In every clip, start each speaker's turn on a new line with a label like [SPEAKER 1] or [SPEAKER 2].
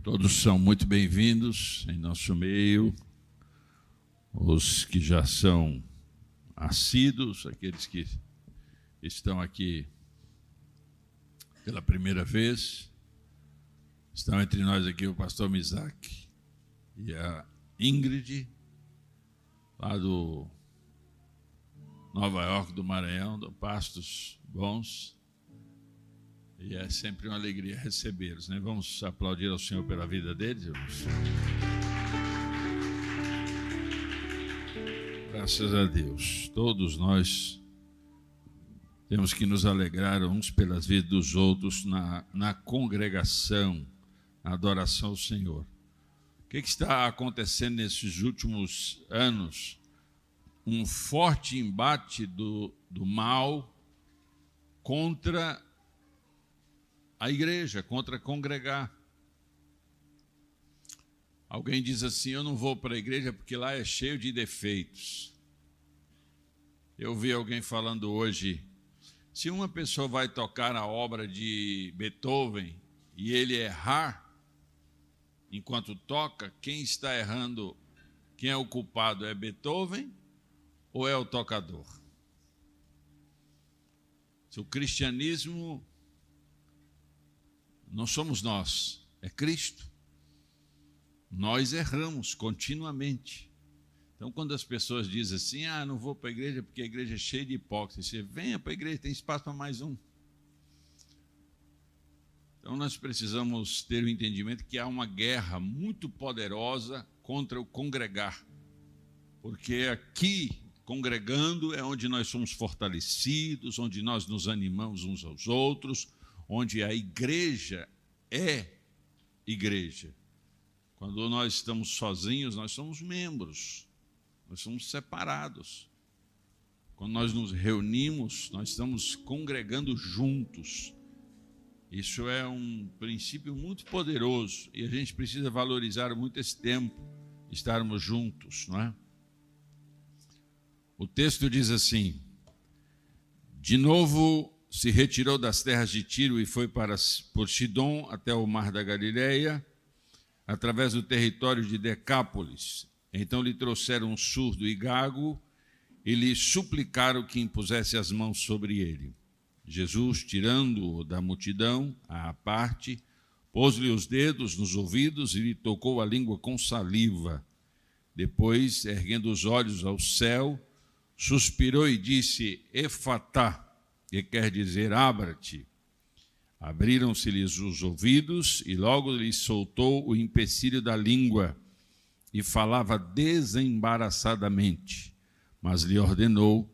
[SPEAKER 1] Todos são muito bem-vindos em nosso meio, os que já são assíduos, aqueles que estão aqui pela primeira vez. Estão entre nós aqui o pastor Misak e a Ingrid, lá do Nova York, do Maranhão, do Pastos Bons. E é sempre uma alegria recebê-los, né? Vamos aplaudir ao Senhor pela vida deles, irmãos. Graças a Deus. Todos nós temos que nos alegrar uns pelas vidas dos outros na congregação, na adoração ao Senhor. O que está acontecendo nesses últimos anos? Um forte embate do mal contra a igreja, contra congregar. Alguém diz assim: eu não vou para a igreja porque lá é cheio de defeitos. Eu vi alguém falando hoje, se uma pessoa vai tocar a obra de Beethoven e ele errar enquanto toca, quem está errando, quem é o culpado, é Beethoven ou é o tocador? Se o cristianismo não somos nós, é Cristo. Nós erramos continuamente. Então, quando as pessoas dizem assim, não vou para a igreja porque a igreja é cheia de hipócritas, você venha para a igreja, tem espaço para mais um. Então, nós precisamos ter o entendimento que há uma guerra muito poderosa contra o congregar. Porque aqui, congregando, é onde nós somos fortalecidos, onde nós nos animamos uns aos outros, onde a igreja é igreja. Quando nós estamos sozinhos, nós somos membros, nós somos separados. Quando nós nos reunimos, nós estamos congregando juntos. Isso é um princípio muito poderoso e a gente precisa valorizar muito esse tempo, estarmos juntos, não é? O texto diz assim: de novo se retirou das terras de Tiro e foi por Sidom até o mar da Galileia, através do território de Decápolis. Então lhe trouxeram um surdo e gago e lhe suplicaram que impusesse as mãos sobre ele. Jesus, tirando-o da multidão à parte, pôs-lhe os dedos nos ouvidos e lhe tocou a língua com saliva. Depois, erguendo os olhos ao céu, suspirou e disse: Efatá, que quer dizer abra-te. Abriram-se-lhes os ouvidos e logo lhe soltou o empecilho da língua e falava desembaraçadamente, mas lhe ordenou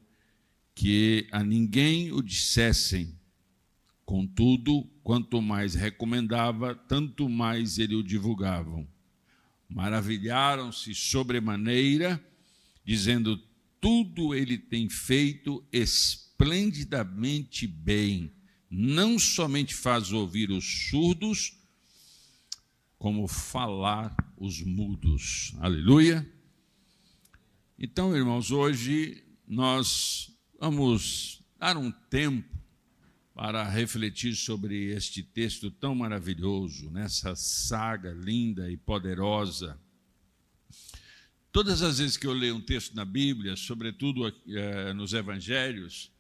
[SPEAKER 1] que a ninguém o dissessem. Contudo, quanto mais recomendava, tanto mais ele o divulgavam. Maravilharam-se sobremaneira, dizendo: tudo ele tem feito esplendidamente bem. Não somente faz ouvir os surdos, como falar os mudos. Aleluia! Então, irmãos, hoje nós vamos dar um tempo para refletir sobre este texto tão maravilhoso, nessa saga linda e poderosa. Todas as vezes que eu leio um texto na Bíblia, sobretudo nos Evangelhos,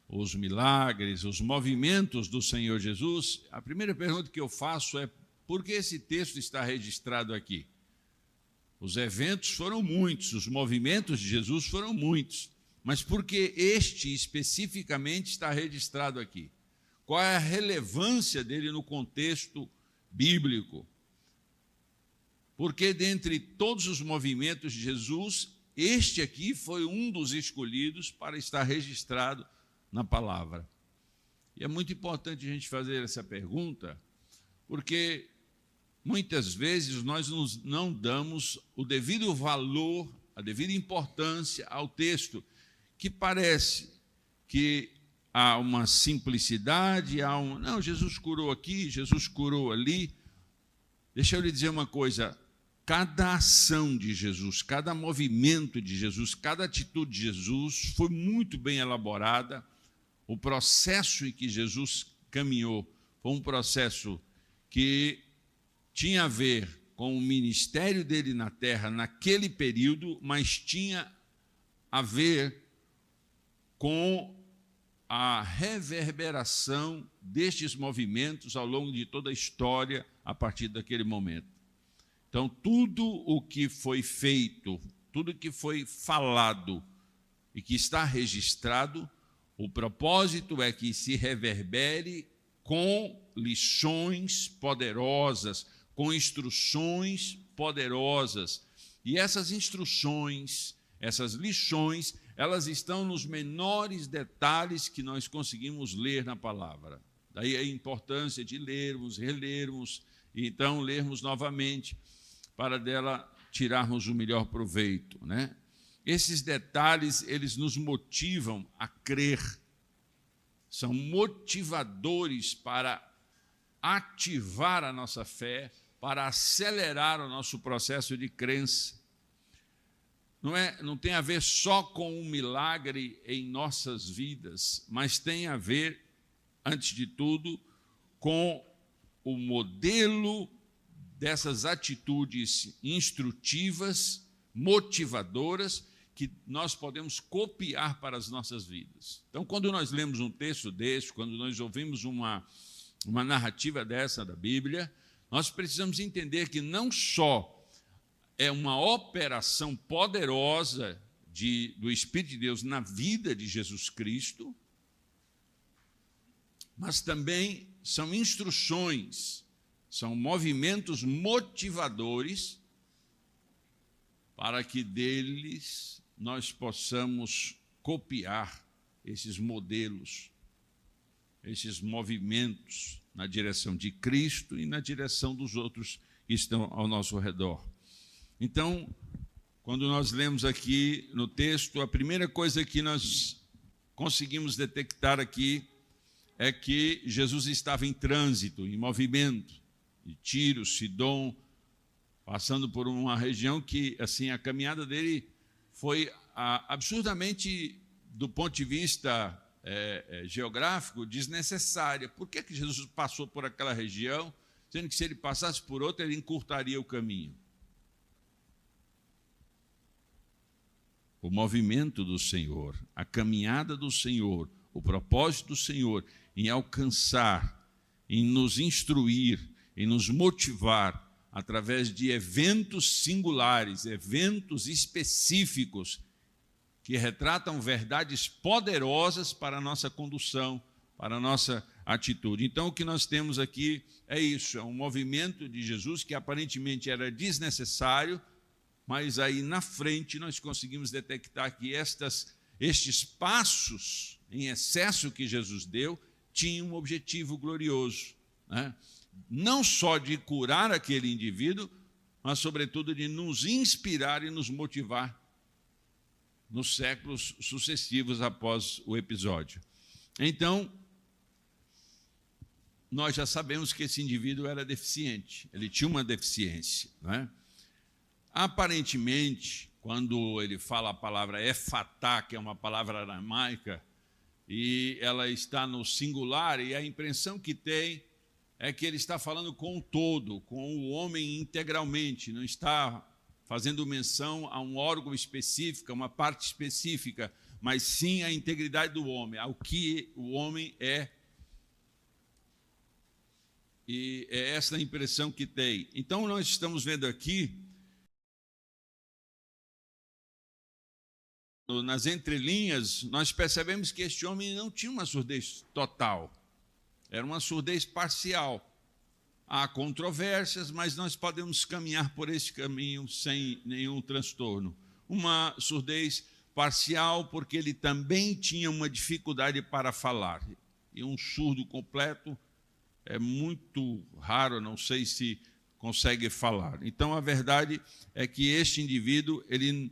[SPEAKER 1] os milagres, os movimentos do Senhor Jesus, a primeira pergunta que eu faço é: por que esse texto está registrado aqui? Os eventos foram muitos, os movimentos de Jesus foram muitos, mas por que este especificamente está registrado aqui? Qual é a relevância dele no contexto bíblico? Porque dentre todos os movimentos de Jesus, este aqui foi um dos escolhidos para estar registrado na palavra. E é muito importante a gente fazer essa pergunta, porque muitas vezes nós não damos o devido valor, a devida importância ao texto, que parece que há uma simplicidade, não, Jesus curou aqui, Jesus curou ali. Deixa eu lhe dizer uma coisa: cada ação de Jesus, cada movimento de Jesus, cada atitude de Jesus foi muito bem elaborada. O processo em que Jesus caminhou foi um processo que tinha a ver com o ministério dele na terra naquele período, mas tinha a ver com a reverberação destes movimentos ao longo de toda a história a partir daquele momento. Então, tudo o que foi feito, tudo o que foi falado e que está registrado, o propósito é que se reverbere com lições poderosas, com instruções poderosas. E essas instruções, essas lições, elas estão nos menores detalhes que nós conseguimos ler na palavra. Daí a importância de lermos, relermos, e então lermos novamente, para dela tirarmos o melhor proveito, né? Esses detalhes, eles nos motivam a crer, são motivadores para ativar a nossa fé, para acelerar o nosso processo de crença. Não tem a ver só com um milagre em nossas vidas, mas tem a ver, antes de tudo, com o modelo dessas atitudes instrutivas, motivadoras, que nós podemos copiar para as nossas vidas. Então, quando nós lemos um texto desse, quando nós ouvimos uma narrativa dessa da Bíblia, nós precisamos entender que não só é uma operação poderosa do Espírito de Deus na vida de Jesus Cristo, mas também são instruções, são movimentos motivadores para que deles nós possamos copiar esses modelos, esses movimentos na direção de Cristo e na direção dos outros que estão ao nosso redor. Então, quando nós lemos aqui no texto, a primeira coisa que nós conseguimos detectar aqui é que Jesus estava em trânsito, em movimento, de Tiro, Sidom, passando por uma região que, assim, a caminhada dele foi absurdamente, do ponto de vista geográfico, desnecessária. Por que Jesus passou por aquela região, sendo que se ele passasse por outra, ele encurtaria o caminho? O movimento do Senhor, a caminhada do Senhor, o propósito do Senhor em alcançar, em nos instruir, em nos motivar através de eventos singulares, eventos específicos que retratam verdades poderosas para a nossa condução, para a nossa atitude. Então, o que nós temos aqui é isso, é um movimento de Jesus que aparentemente era desnecessário, mas aí na frente nós conseguimos detectar que estes passos em excesso que Jesus deu tinham um objetivo glorioso, né? Não só de curar aquele indivíduo, mas sobretudo de nos inspirar e nos motivar nos séculos sucessivos após o episódio. Então, nós já sabemos que esse indivíduo era deficiente, ele tinha uma deficiência, não é? Aparentemente, quando ele fala a palavra efatá, que é uma palavra aramaica, e ela está no singular, e a impressão que tem é que ele está falando com o todo, com o homem integralmente, não está fazendo menção a um órgão específico, a uma parte específica, mas sim à integridade do homem, ao que o homem é. E é essa a impressão que tem. Então, nós estamos vendo aqui, nas entrelinhas, nós percebemos que este homem não tinha uma surdez total, era uma surdez parcial. Há controvérsias, mas nós podemos caminhar por esse caminho sem nenhum transtorno. Uma surdez parcial, porque ele também tinha uma dificuldade para falar. E um surdo completo é muito raro, não sei se consegue falar. Então, a verdade é que este indivíduo, ele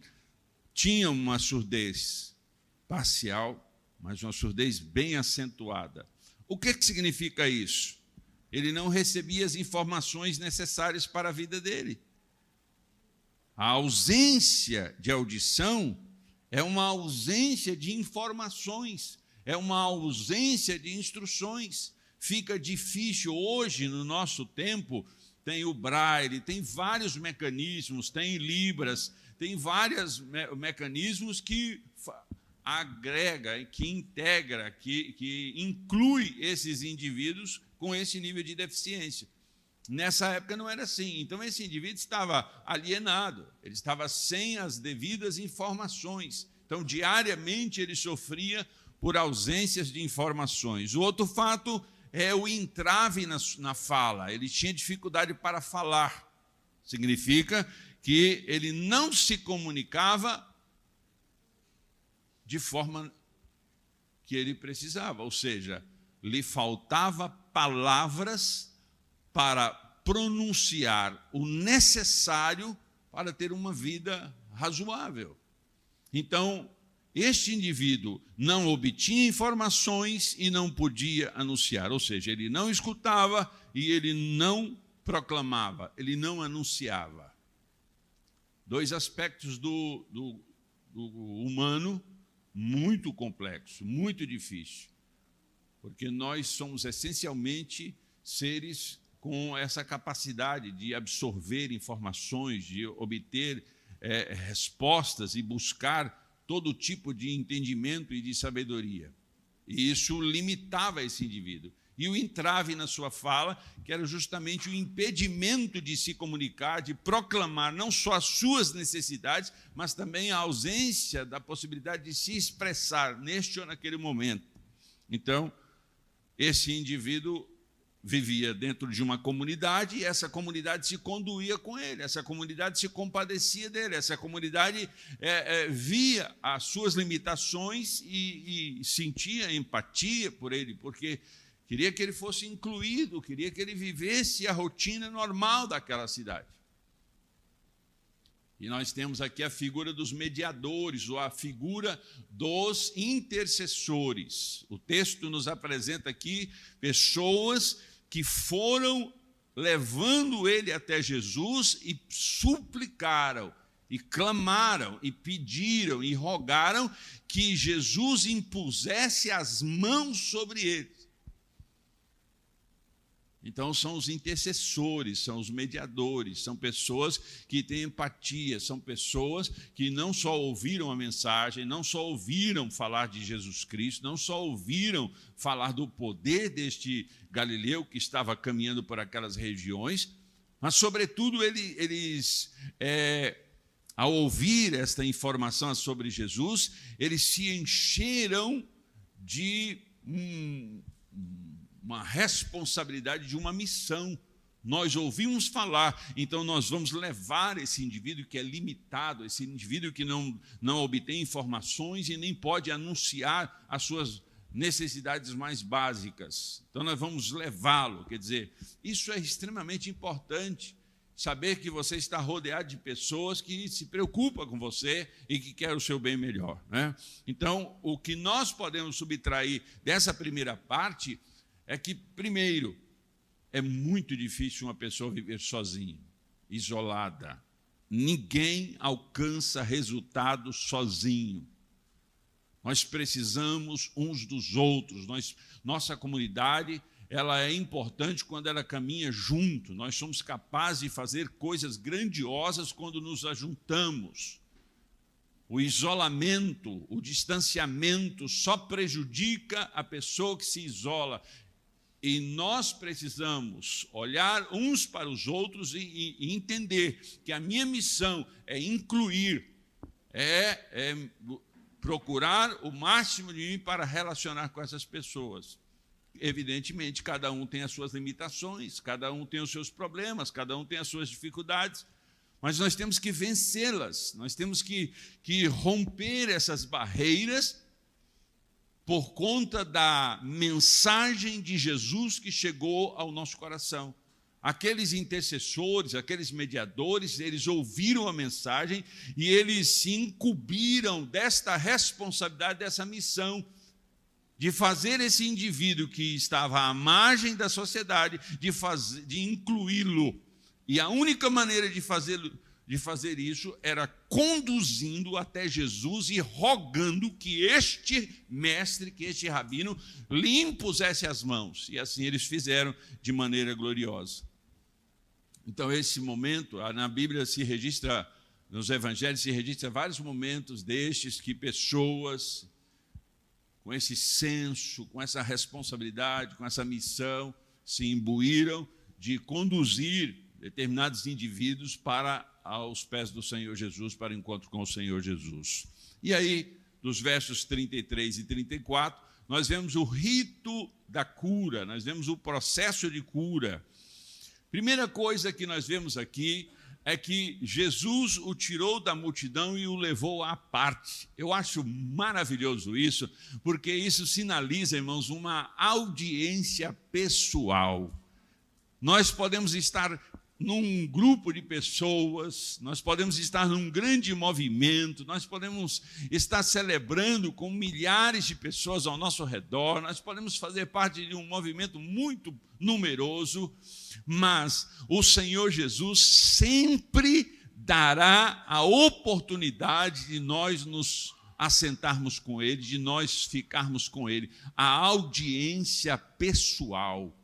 [SPEAKER 1] tinha uma surdez parcial, mas uma surdez bem acentuada. O que significa isso? Ele não recebia as informações necessárias para a vida dele. A ausência de audição é uma ausência de informações, é uma ausência de instruções. Fica difícil hoje, no nosso tempo, tem o Braille, tem vários mecanismos, tem Libras, tem vários mecanismos que agrega, que integra, que inclui esses indivíduos com esse nível de deficiência. Nessa época não era assim. Então, esse indivíduo estava alienado, ele estava sem as devidas informações. Então, diariamente, ele sofria por ausências de informações. O outro fato é o entrave na fala. Ele tinha dificuldade para falar. Significa que ele não se comunicava de forma que ele precisava, ou seja, lhe faltava palavras para pronunciar o necessário para ter uma vida razoável. Então, este indivíduo não obtinha informações e não podia anunciar, ou seja, ele não escutava e ele não proclamava, ele não anunciava. Dois aspectos do humano muito complexo, muito difícil, porque nós somos essencialmente seres com essa capacidade de absorver informações, de obter respostas e buscar todo tipo de entendimento e de sabedoria. E isso limitava esse indivíduo. E o entrave na sua fala, que era justamente o impedimento de se comunicar, de proclamar não só as suas necessidades, mas também a ausência da possibilidade de se expressar neste ou naquele momento. Então, esse indivíduo vivia dentro de uma comunidade e essa comunidade se conduía com ele, essa comunidade se compadecia dele, essa comunidade via as suas limitações e sentia empatia por ele, porque queria que ele fosse incluído, queria que ele vivesse a rotina normal daquela cidade. E nós temos aqui a figura dos mediadores, ou a figura dos intercessores. O texto nos apresenta aqui pessoas que foram levando ele até Jesus e suplicaram, e clamaram, e pediram, e rogaram que Jesus impusesse as mãos sobre eles. Então, são os intercessores, são os mediadores, são pessoas que têm empatia, são pessoas que não só ouviram a mensagem, não só ouviram falar de Jesus Cristo, não só ouviram falar do poder deste Galileu que estava caminhando por aquelas regiões, mas, sobretudo, eles ao ouvir esta informação sobre Jesus, eles se encheram de uma responsabilidade, de uma missão. Nós ouvimos falar, então nós vamos levar esse indivíduo que é limitado, esse indivíduo que não obtém informações e nem pode anunciar as suas necessidades mais básicas. Então nós vamos levá-lo, quer dizer, isso é extremamente importante, saber que você está rodeado de pessoas que se preocupam com você e que querem o seu bem melhor, né? Então, o que nós podemos subtrair dessa primeira parte é que, primeiro, é muito difícil uma pessoa viver sozinha, isolada. Ninguém alcança resultado sozinho. Nós precisamos uns dos outros. Nossa comunidade, ela é importante quando ela caminha junto. Nós somos capazes de fazer coisas grandiosas quando nos ajuntamos. O isolamento, o distanciamento só prejudica a pessoa que se isola. E nós precisamos olhar uns para os outros e entender que a minha missão é incluir, procurar o máximo de mim para relacionar com essas pessoas. Evidentemente, cada um tem as suas limitações, cada um tem os seus problemas, cada um tem as suas dificuldades, mas nós temos que vencê-las, nós temos que romper essas barreiras por conta da mensagem de Jesus que chegou ao nosso coração. Aqueles intercessores, aqueles mediadores, eles ouviram a mensagem e eles se incumbiram desta responsabilidade, dessa missão, de fazer esse indivíduo que estava à margem da sociedade, de incluí-lo. E a única maneira de fazer isso era conduzindo até Jesus e rogando que este mestre, que este rabino, lhe impusesse as mãos. E assim eles fizeram de maneira gloriosa. Então, esse momento, na Bíblia se registra, nos evangelhos se registra vários momentos destes que pessoas com esse senso, com essa responsabilidade, com essa missão, se imbuíram de conduzir determinados indivíduos para aos pés do Senhor Jesus, para o encontro com o Senhor Jesus. E aí, dos versos 33 e 34, nós vemos o rito da cura, nós vemos o processo de cura. Primeira coisa que nós vemos aqui é que Jesus o tirou da multidão e o levou à parte. Eu acho maravilhoso isso, porque isso sinaliza, irmãos, uma audiência pessoal. Nós podemos estar num grupo de pessoas, nós podemos estar num grande movimento, nós podemos estar celebrando com milhares de pessoas ao nosso redor, nós podemos fazer parte de um movimento muito numeroso, mas o Senhor Jesus sempre dará a oportunidade de nós nos assentarmos com Ele, de nós ficarmos com Ele, a audiência pessoal.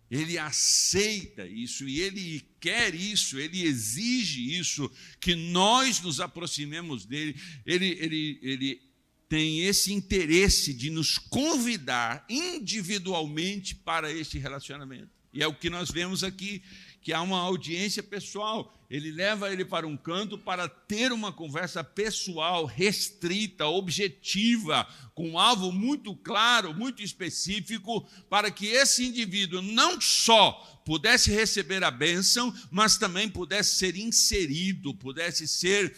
[SPEAKER 1] Ele aceita isso e Ele quer isso, Ele exige isso, que nós nos aproximemos dEle. Ele tem esse interesse de nos convidar individualmente para este relacionamento. E é o que nós vemos aqui, que há uma audiência pessoal. Ele leva ele para um canto para ter uma conversa pessoal, restrita, objetiva, com um alvo muito claro, muito específico, para que esse indivíduo não só pudesse receber a bênção, mas também pudesse ser inserido, pudesse ser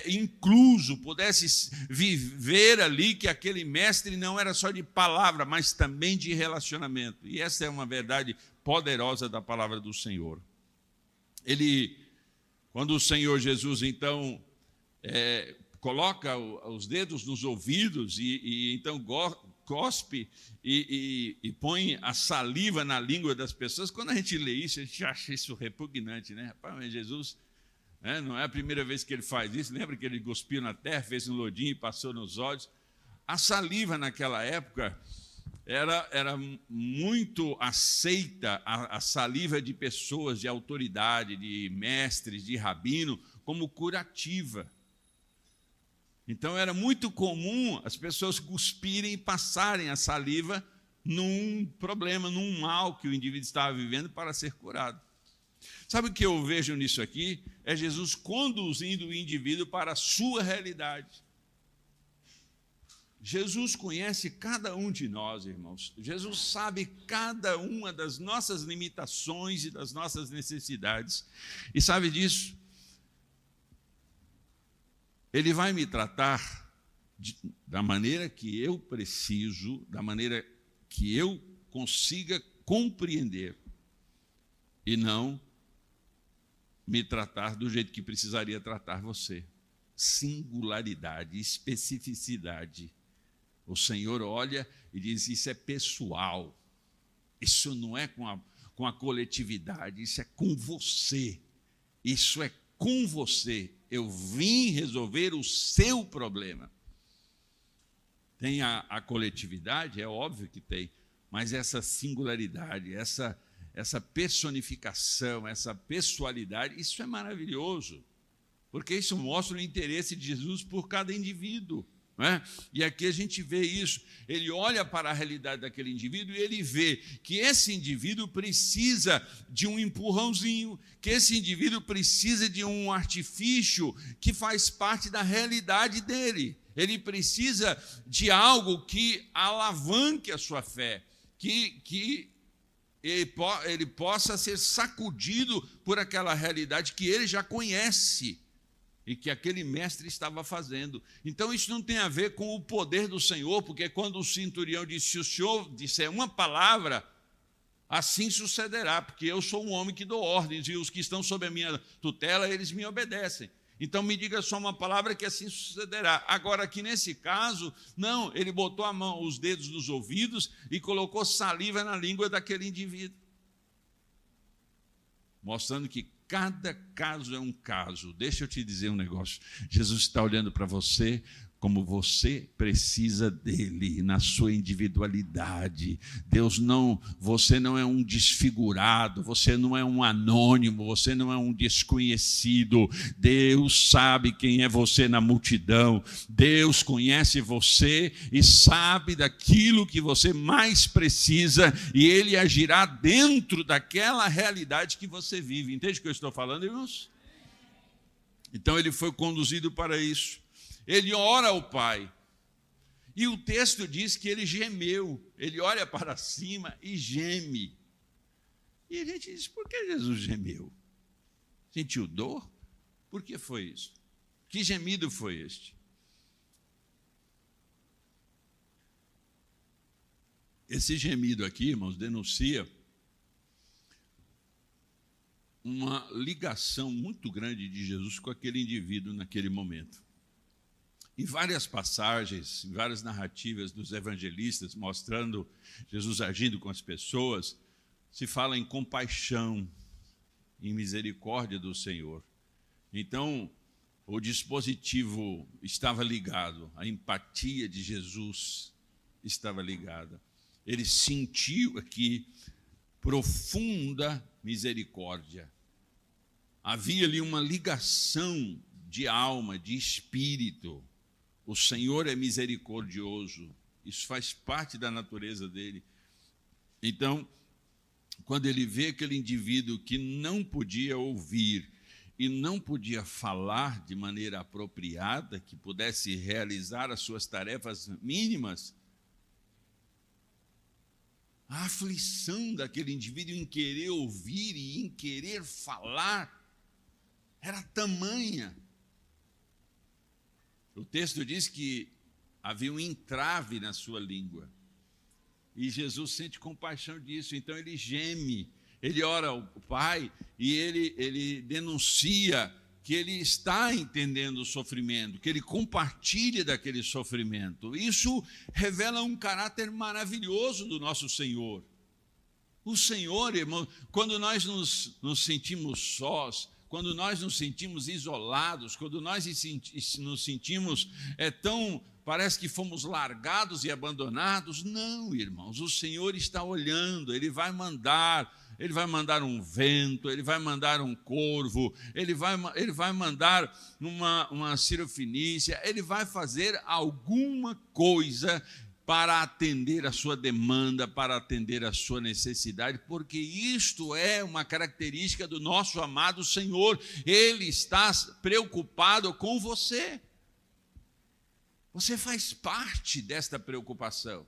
[SPEAKER 1] incluso, pudesse viver ali que aquele mestre não era só de palavra, mas também de relacionamento. E essa é uma verdade poderosa da palavra do Senhor. Quando o Senhor Jesus, então, coloca os dedos nos ouvidos e então cospe e põe a saliva na língua das pessoas, quando a gente lê isso, a gente acha isso repugnante, né? Rapaz, mas Jesus, não é a primeira vez que ele faz isso, lembra que ele cuspiu na terra, fez um lodinho e passou nos olhos? A saliva naquela época era muito aceita, a saliva de pessoas de autoridade, de mestres, de rabino, como curativa. Então era muito comum as pessoas cuspirem e passarem a saliva num problema, num mal que o indivíduo estava vivendo para ser curado. Sabe o que eu vejo nisso aqui? É Jesus conduzindo o indivíduo para a sua realidade. Jesus conhece cada um de nós, irmãos. Jesus sabe cada uma das nossas limitações e das nossas necessidades. E sabe disso? Ele vai me tratar da maneira que eu preciso, da maneira que eu consiga compreender, e não me tratar do jeito que precisaria tratar você. Singularidade, especificidade. O Senhor olha e diz, isso é pessoal, isso não é com a coletividade, isso é com você, isso é com você. Eu vim resolver o seu problema. Tem a coletividade, é óbvio que tem, mas essa singularidade, essa personificação, essa pessoalidade, isso é maravilhoso, porque isso mostra o interesse de Jesus por cada indivíduo. Não é? E aqui a gente vê isso, ele olha para a realidade daquele indivíduo e ele vê que esse indivíduo precisa de um empurrãozinho, que esse indivíduo precisa de um artifício que faz parte da realidade dele. Ele precisa de algo que alavanque a sua fé, que ele possa ser sacudido por aquela realidade que ele já conhece e que aquele mestre estava fazendo. Então, isso não tem a ver com o poder do Senhor, porque quando o centurião disse, se o Senhor disser uma palavra, assim sucederá, porque eu sou um homem que dou ordens, e os que estão sob a minha tutela, eles me obedecem. Então, me diga só uma palavra que assim sucederá. Agora, aqui nesse caso, não, ele botou a mão, os dedos nos ouvidos e colocou saliva na língua daquele indivíduo, mostrando que cada caso é um caso. Deixa eu te dizer um negócio. Jesus está olhando para você como você precisa dele, na sua individualidade. Você não é um desfigurado, você não é um anônimo, você não é um desconhecido. Deus sabe quem é você na multidão. Deus conhece você e sabe daquilo que você mais precisa, e ele agirá dentro daquela realidade que você vive. Entende o que eu estou falando, irmãos? Então ele foi conduzido para isso. Ele ora ao Pai, e o texto diz que ele gemeu, ele olha para cima e geme. E a gente diz, por que Jesus gemeu? Sentiu dor? Por que foi isso? Que gemido foi este? Esse gemido aqui, irmãos, denuncia uma ligação muito grande de Jesus com aquele indivíduo naquele momento. Em várias passagens, em várias narrativas dos evangelistas, mostrando Jesus agindo com as pessoas, se fala em compaixão, em misericórdia do Senhor. Então, o dispositivo estava ligado, a empatia de Jesus estava ligada. Ele sentiu aqui profunda misericórdia. Havia ali uma ligação de alma, de espírito. O Senhor é misericordioso, isso faz parte da natureza dele. Então, quando ele vê aquele indivíduo que não podia ouvir e não podia falar de maneira apropriada, que pudesse realizar as suas tarefas mínimas, a aflição daquele indivíduo em querer ouvir e em querer falar era tamanha. O texto diz que havia um entrave na sua língua. E Jesus sente compaixão disso, então ele geme, ele ora ao Pai e ele denuncia que ele está entendendo o sofrimento, que ele compartilha daquele sofrimento. Isso revela um caráter maravilhoso do nosso Senhor. O Senhor, irmão, quando nós nos sentimos sós, quando nós nos sentimos isolados, quando nós nos sentimos parece que fomos largados e abandonados, não, irmãos, o Senhor está olhando, Ele vai mandar um vento, Ele vai mandar um corvo, Ele vai mandar uma cirofenícia, Ele vai fazer alguma coisa para atender a sua demanda, para atender a sua necessidade, porque isto é uma característica do nosso amado Senhor. Ele está preocupado com você. Você faz parte desta preocupação.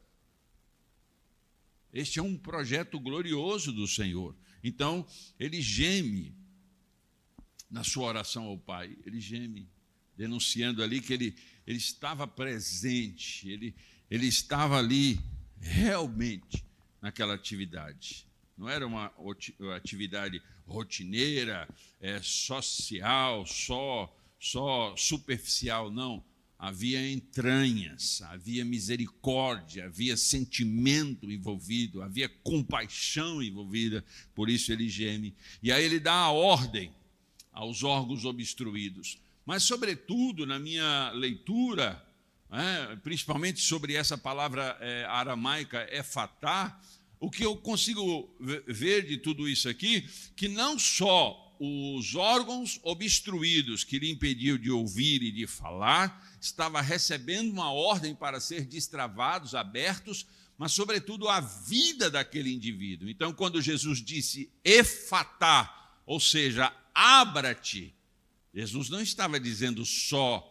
[SPEAKER 1] Este é um projeto glorioso do Senhor. Então, ele geme na sua oração ao Pai, ele geme, denunciando ali que ele estava presente, ele estava ali realmente naquela atividade. Não era uma atividade rotineira, social, só superficial, não. Havia entranhas, havia misericórdia, havia sentimento envolvido, havia compaixão envolvida, por isso ele geme. E aí ele dá a ordem aos órgãos obstruídos. Mas, sobretudo, na minha leitura, principalmente sobre essa palavra aramaica, efatá, o que eu consigo ver de tudo isso aqui, que não só os órgãos obstruídos que lhe impediam de ouvir e de falar, estava recebendo uma ordem para ser destravados, abertos, mas, sobretudo, a vida daquele indivíduo. Então, quando Jesus disse efatá, ou seja, abra-te, Jesus não estava dizendo só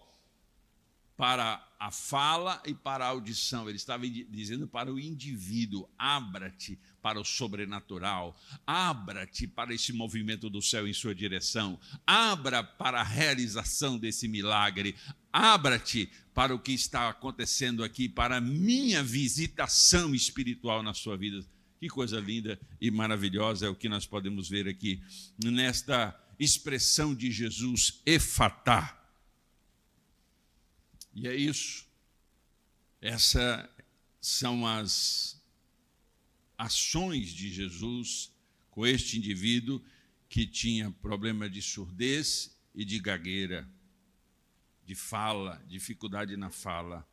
[SPEAKER 1] para a fala e para a audição, ele estava dizendo para o indivíduo, abra-te para o sobrenatural, abra-te para esse movimento do céu em sua direção, abra para a realização desse milagre, abra-te para o que está acontecendo aqui, para a minha visitação espiritual na sua vida. Que coisa linda e maravilhosa é o que nós podemos ver aqui, nesta expressão de Jesus, efatá. E é isso. Essas são as ações de Jesus com este indivíduo que tinha problema de surdez e de gagueira, de fala, dificuldade na fala.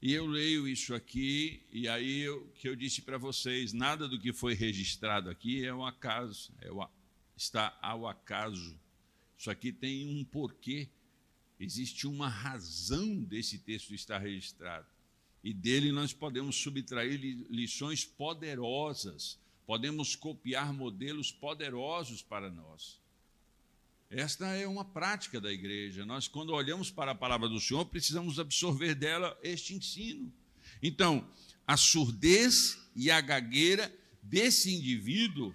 [SPEAKER 1] E eu leio isso aqui, e aí que eu disse para vocês, nada do que foi registrado aqui é um acaso, está ao acaso. Isso aqui tem um porquê, existe uma razão desse texto estar registrado. E dele nós podemos subtrair lições poderosas, podemos copiar modelos poderosos para nós. Esta é uma prática da igreja. Nós, quando olhamos para a palavra do Senhor, precisamos absorver dela este ensino. Então, a surdez e a gagueira desse indivíduo,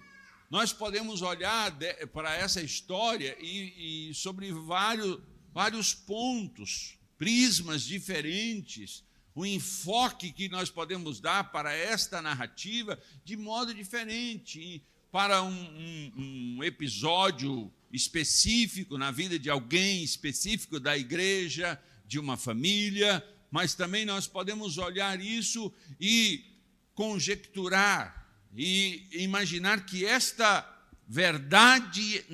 [SPEAKER 1] nós podemos olhar para essa história e sobre vários pontos, prismas diferentes, o enfoque que nós podemos dar para esta narrativa de modo diferente, para um episódio específico na vida de alguém específico da igreja, de uma família, mas também nós podemos olhar isso e conjecturar e imaginar que esta verdade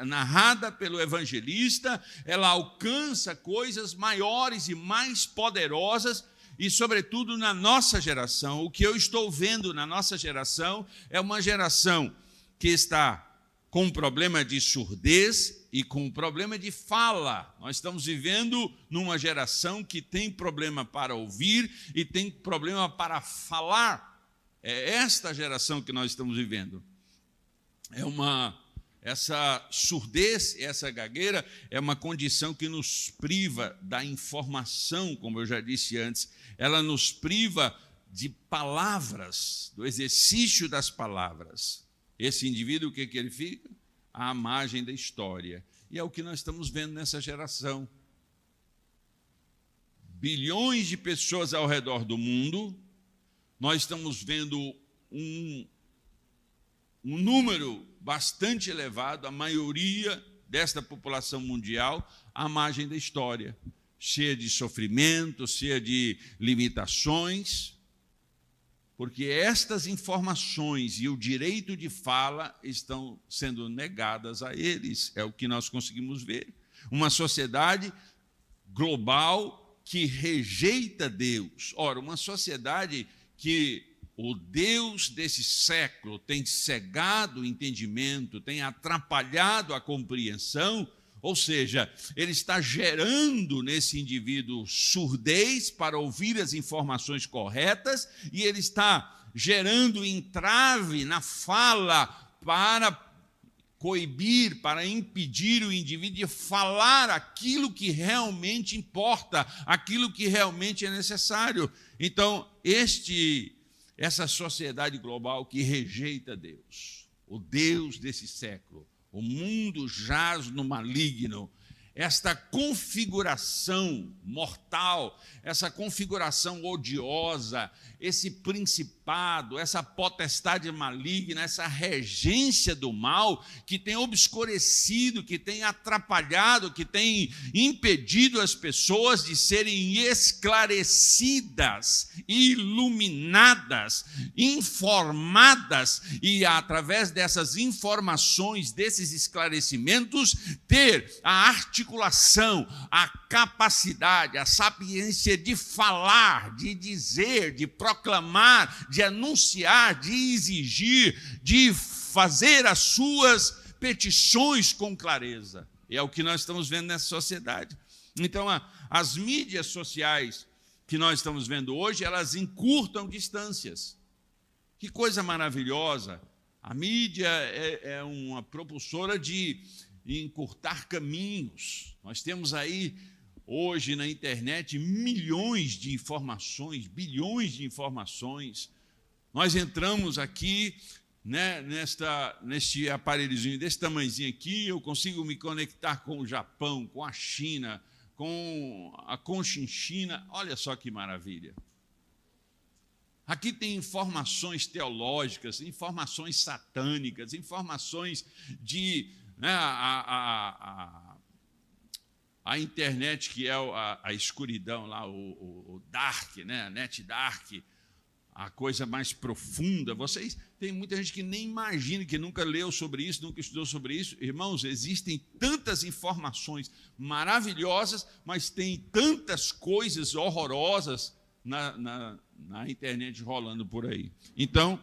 [SPEAKER 1] narrada pelo evangelista, ela alcança coisas maiores e mais poderosas e, sobretudo, na nossa geração. O que eu estou vendo na nossa geração é uma geração que está com um problema de surdez e com um problema de fala. Nós estamos vivendo numa geração que tem problema para ouvir e tem problema para falar. É esta geração que nós estamos vivendo. Essa surdez, essa gagueira, é uma condição que nos priva da informação, como eu já disse antes. Ela nos priva de palavras, do exercício das palavras. Esse indivíduo, o que ele fica? À margem da história. E é o que nós estamos vendo nessa geração. Bilhões de pessoas ao redor do mundo, nós estamos vendo um número bastante elevado, a maioria desta população mundial, à margem da história, cheia de sofrimento, cheia de limitações, porque estas informações e o direito de fala estão sendo negadas a eles, é o que nós conseguimos ver. Uma sociedade global que rejeita Deus. Ora, uma sociedade que o Deus desse século tem cegado o entendimento, tem atrapalhado a compreensão, ou seja, ele está gerando nesse indivíduo surdez para ouvir as informações corretas e ele está gerando entrave na fala para coibir, para impedir o indivíduo de falar aquilo que realmente importa, aquilo que realmente é necessário. Então, essa sociedade global que rejeita Deus, o Deus desse século, o mundo jaz no maligno, esta configuração mortal, essa configuração odiosa, esse principado, essa potestade maligna, essa regência do mal que tem obscurecido, que tem atrapalhado, que tem impedido as pessoas de serem esclarecidas, iluminadas, informadas e, através dessas informações, desses esclarecimentos, ter a articulação, a capacidade, a sapiência de falar, de dizer, de proclamar, de anunciar, de exigir, de fazer as suas petições com clareza. E é o que nós estamos vendo nessa sociedade. Então, as mídias sociais que nós estamos vendo hoje, elas encurtam distâncias. Que coisa maravilhosa! A mídia é uma propulsora de encurtar caminhos. Nós temos aí, hoje, na internet, milhões de informações, bilhões de informações. Nós entramos aqui, né, neste aparelhozinho desse tamanhozinho aqui, eu consigo me conectar com o Japão, com a China, com a Conchinchina. Olha só que maravilha. Aqui tem informações teológicas, informações satânicas, informações de... Né, a internet, que é a escuridão lá, o dark, né, a net dark, a coisa mais profunda. Tem muita gente que nem imagina, que nunca leu sobre isso, nunca estudou sobre isso. Irmãos, existem tantas informações maravilhosas, mas tem tantas coisas horrorosas na internet rolando por aí. Então,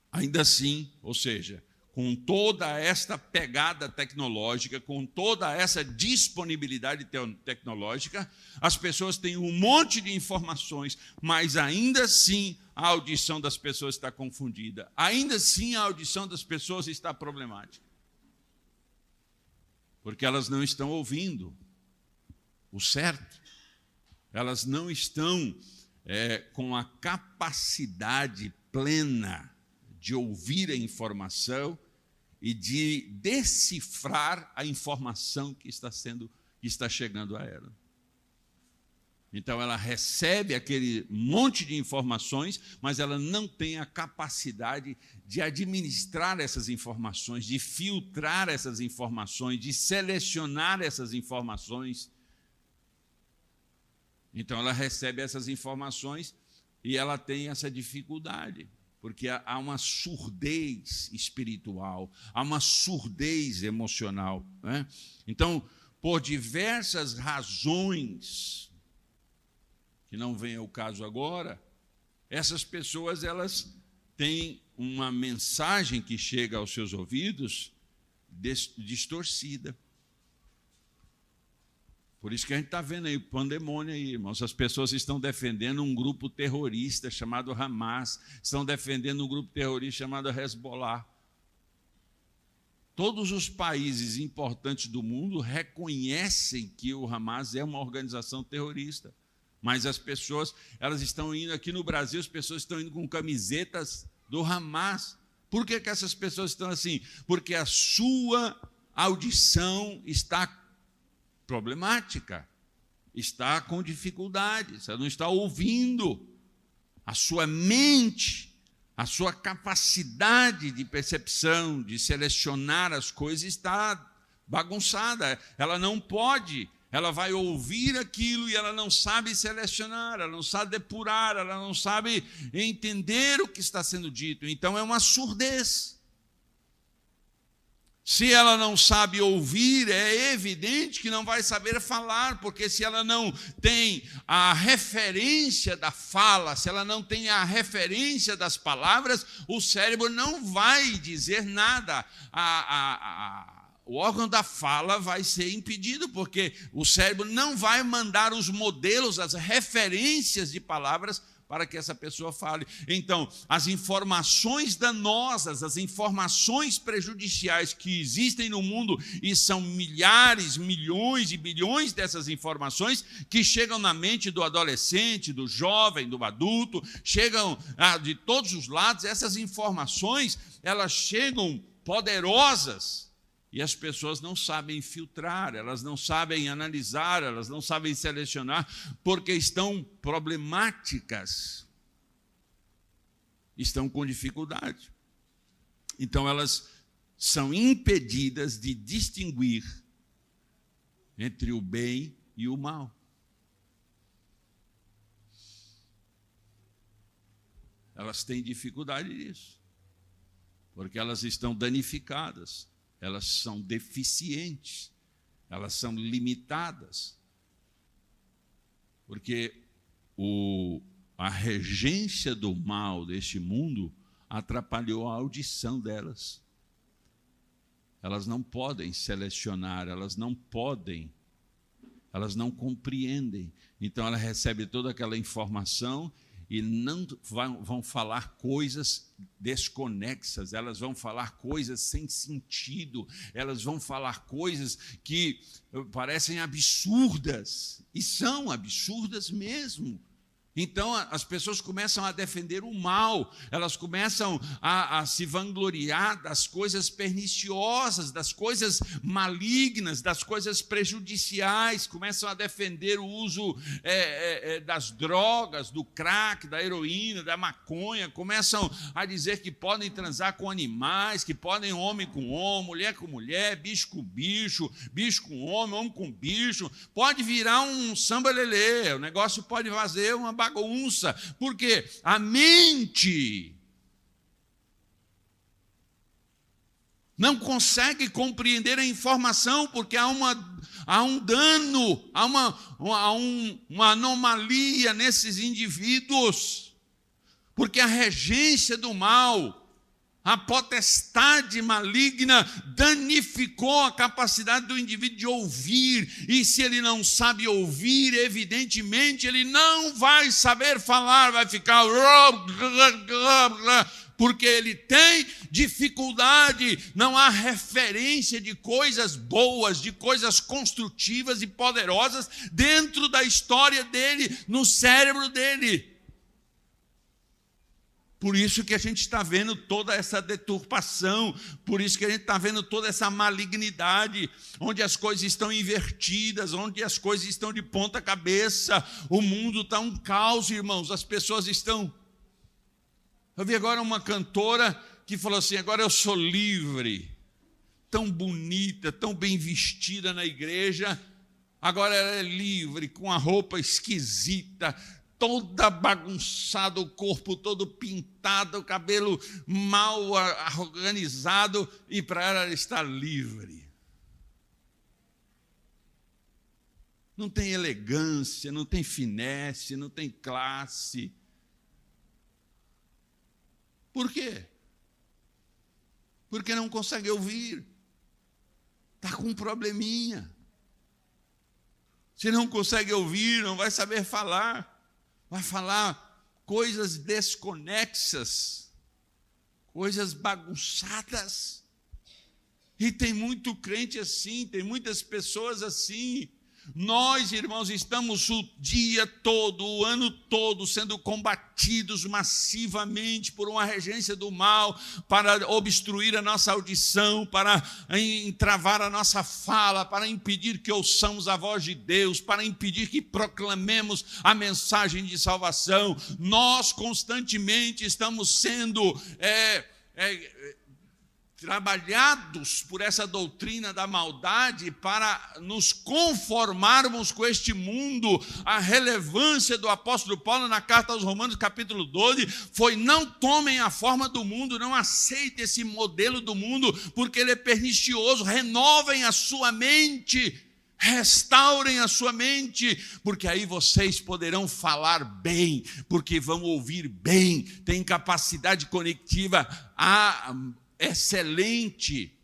[SPEAKER 1] ainda assim, ou seja, com toda esta pegada tecnológica, com toda essa disponibilidade tecnológica, as pessoas têm um monte de informações, mas ainda assim a audição das pessoas está confundida. Ainda assim a audição das pessoas está problemática. Porque elas não estão ouvindo o certo. Elas não estão com a capacidade plena de ouvir a informação e de decifrar a informação que está chegando a ela. Então, ela recebe aquele monte de informações, mas ela não tem a capacidade de administrar essas informações, de filtrar essas informações, de selecionar essas informações. Então, ela recebe essas informações e ela tem essa dificuldade, porque há uma surdez espiritual, há uma surdez emocional, né? Então, por diversas razões, que não vem ao caso agora, essas pessoas elas têm uma mensagem que chega aos seus ouvidos distorcida. Por isso que a gente está vendo aí o pandemônio aí, irmãos. As pessoas estão defendendo um grupo terrorista chamado Hamas, estão defendendo um grupo terrorista chamado Hezbollah. Todos os países importantes do mundo reconhecem que o Hamas é uma organização terrorista. Mas as pessoas, elas estão indo aqui no Brasil, as pessoas estão indo com camisetas do Hamas. Por que essas pessoas estão assim? Porque a sua audição está problemática, está com dificuldade, você não está ouvindo. A sua mente, a sua capacidade de percepção, de selecionar as coisas está bagunçada. Ela não pode, ela vai ouvir aquilo e ela não sabe selecionar, ela não sabe depurar, ela não sabe entender o que está sendo dito. Então é uma surdez. Se ela não sabe ouvir, é evidente que não vai saber falar, porque se ela não tem a referência da fala, se ela não tem a referência das palavras, o cérebro não vai dizer nada. O órgão da fala vai ser impedido, porque o cérebro não vai mandar os modelos, as referências de palavras para que essa pessoa fale. Então, as informações danosas, as informações prejudiciais que existem no mundo, e são milhares, milhões e bilhões dessas informações que chegam na mente do adolescente, do jovem, do adulto, chegam de todos os lados. Essas informações, elas chegam poderosas, e as pessoas não sabem filtrar, elas não sabem analisar, elas não sabem selecionar, porque estão problemáticas, estão com dificuldade. Então, elas são impedidas de distinguir entre o bem e o mal. Elas têm dificuldade disso, porque elas estão danificadas. Elas são deficientes, elas são limitadas, porque a regência do mal deste mundo atrapalhou a audição delas. Elas não podem selecionar, elas não compreendem. Então, ela recebe toda aquela informação e não vão falar coisas desconexas, elas vão falar coisas sem sentido, elas vão falar coisas que parecem absurdas, e são absurdas mesmo. Então, as pessoas começam a defender o mal, elas começam a se vangloriar das coisas perniciosas, das coisas malignas, das coisas prejudiciais, começam a defender o uso das drogas, do crack, da heroína, da maconha, começam a dizer que podem transar com animais, que podem homem com homem, mulher com mulher, bicho com bicho, bicho com homem com bicho, pode virar um samba-lelê, o negócio pode fazer uma bagunça, porque a mente não consegue compreender a informação, porque há um dano, há uma anomalia nesses indivíduos, porque a regência do mal, a potestade maligna danificou a capacidade do indivíduo de ouvir, e se ele não sabe ouvir, evidentemente ele não vai saber falar, vai ficar... porque ele tem dificuldade, não há referência de coisas boas, de coisas construtivas e poderosas dentro da história dele, no cérebro dele. Por isso que a gente está vendo toda essa deturpação, por isso que a gente está vendo toda essa malignidade, onde as coisas estão invertidas, onde as coisas estão de ponta cabeça, o mundo está um caos, irmãos, as pessoas estão... Eu vi agora uma cantora que falou assim, agora eu sou livre, tão bonita, tão bem vestida na igreja, agora ela é livre, com a roupa esquisita, toda bagunçada, o corpo todo pintado, o cabelo mal organizado, e para ela está livre. Não tem elegância, não tem finesse, não tem classe. Por quê? Porque não consegue ouvir. Está com um probleminha. Se não consegue ouvir, não vai saber falar. Vai falar coisas desconexas, coisas bagunçadas. E tem muito crente assim, tem muitas pessoas assim. Nós, irmãos, estamos o dia todo, o ano todo, sendo combatidos massivamente por uma regência do mal para obstruir a nossa audição, para entravar a nossa fala, para impedir que ouçamos a voz de Deus, para impedir que proclamemos a mensagem de salvação. Nós constantemente estamos sendo trabalhados por essa doutrina da maldade para nos conformarmos com este mundo. A relevância do apóstolo Paulo na carta aos Romanos, capítulo 12, foi: não tomem a forma do mundo, não aceitem esse modelo do mundo, porque ele é pernicioso. Renovem a sua mente, restaurem a sua mente, porque aí vocês poderão falar bem, porque vão ouvir bem, têm capacidade conectiva excelente.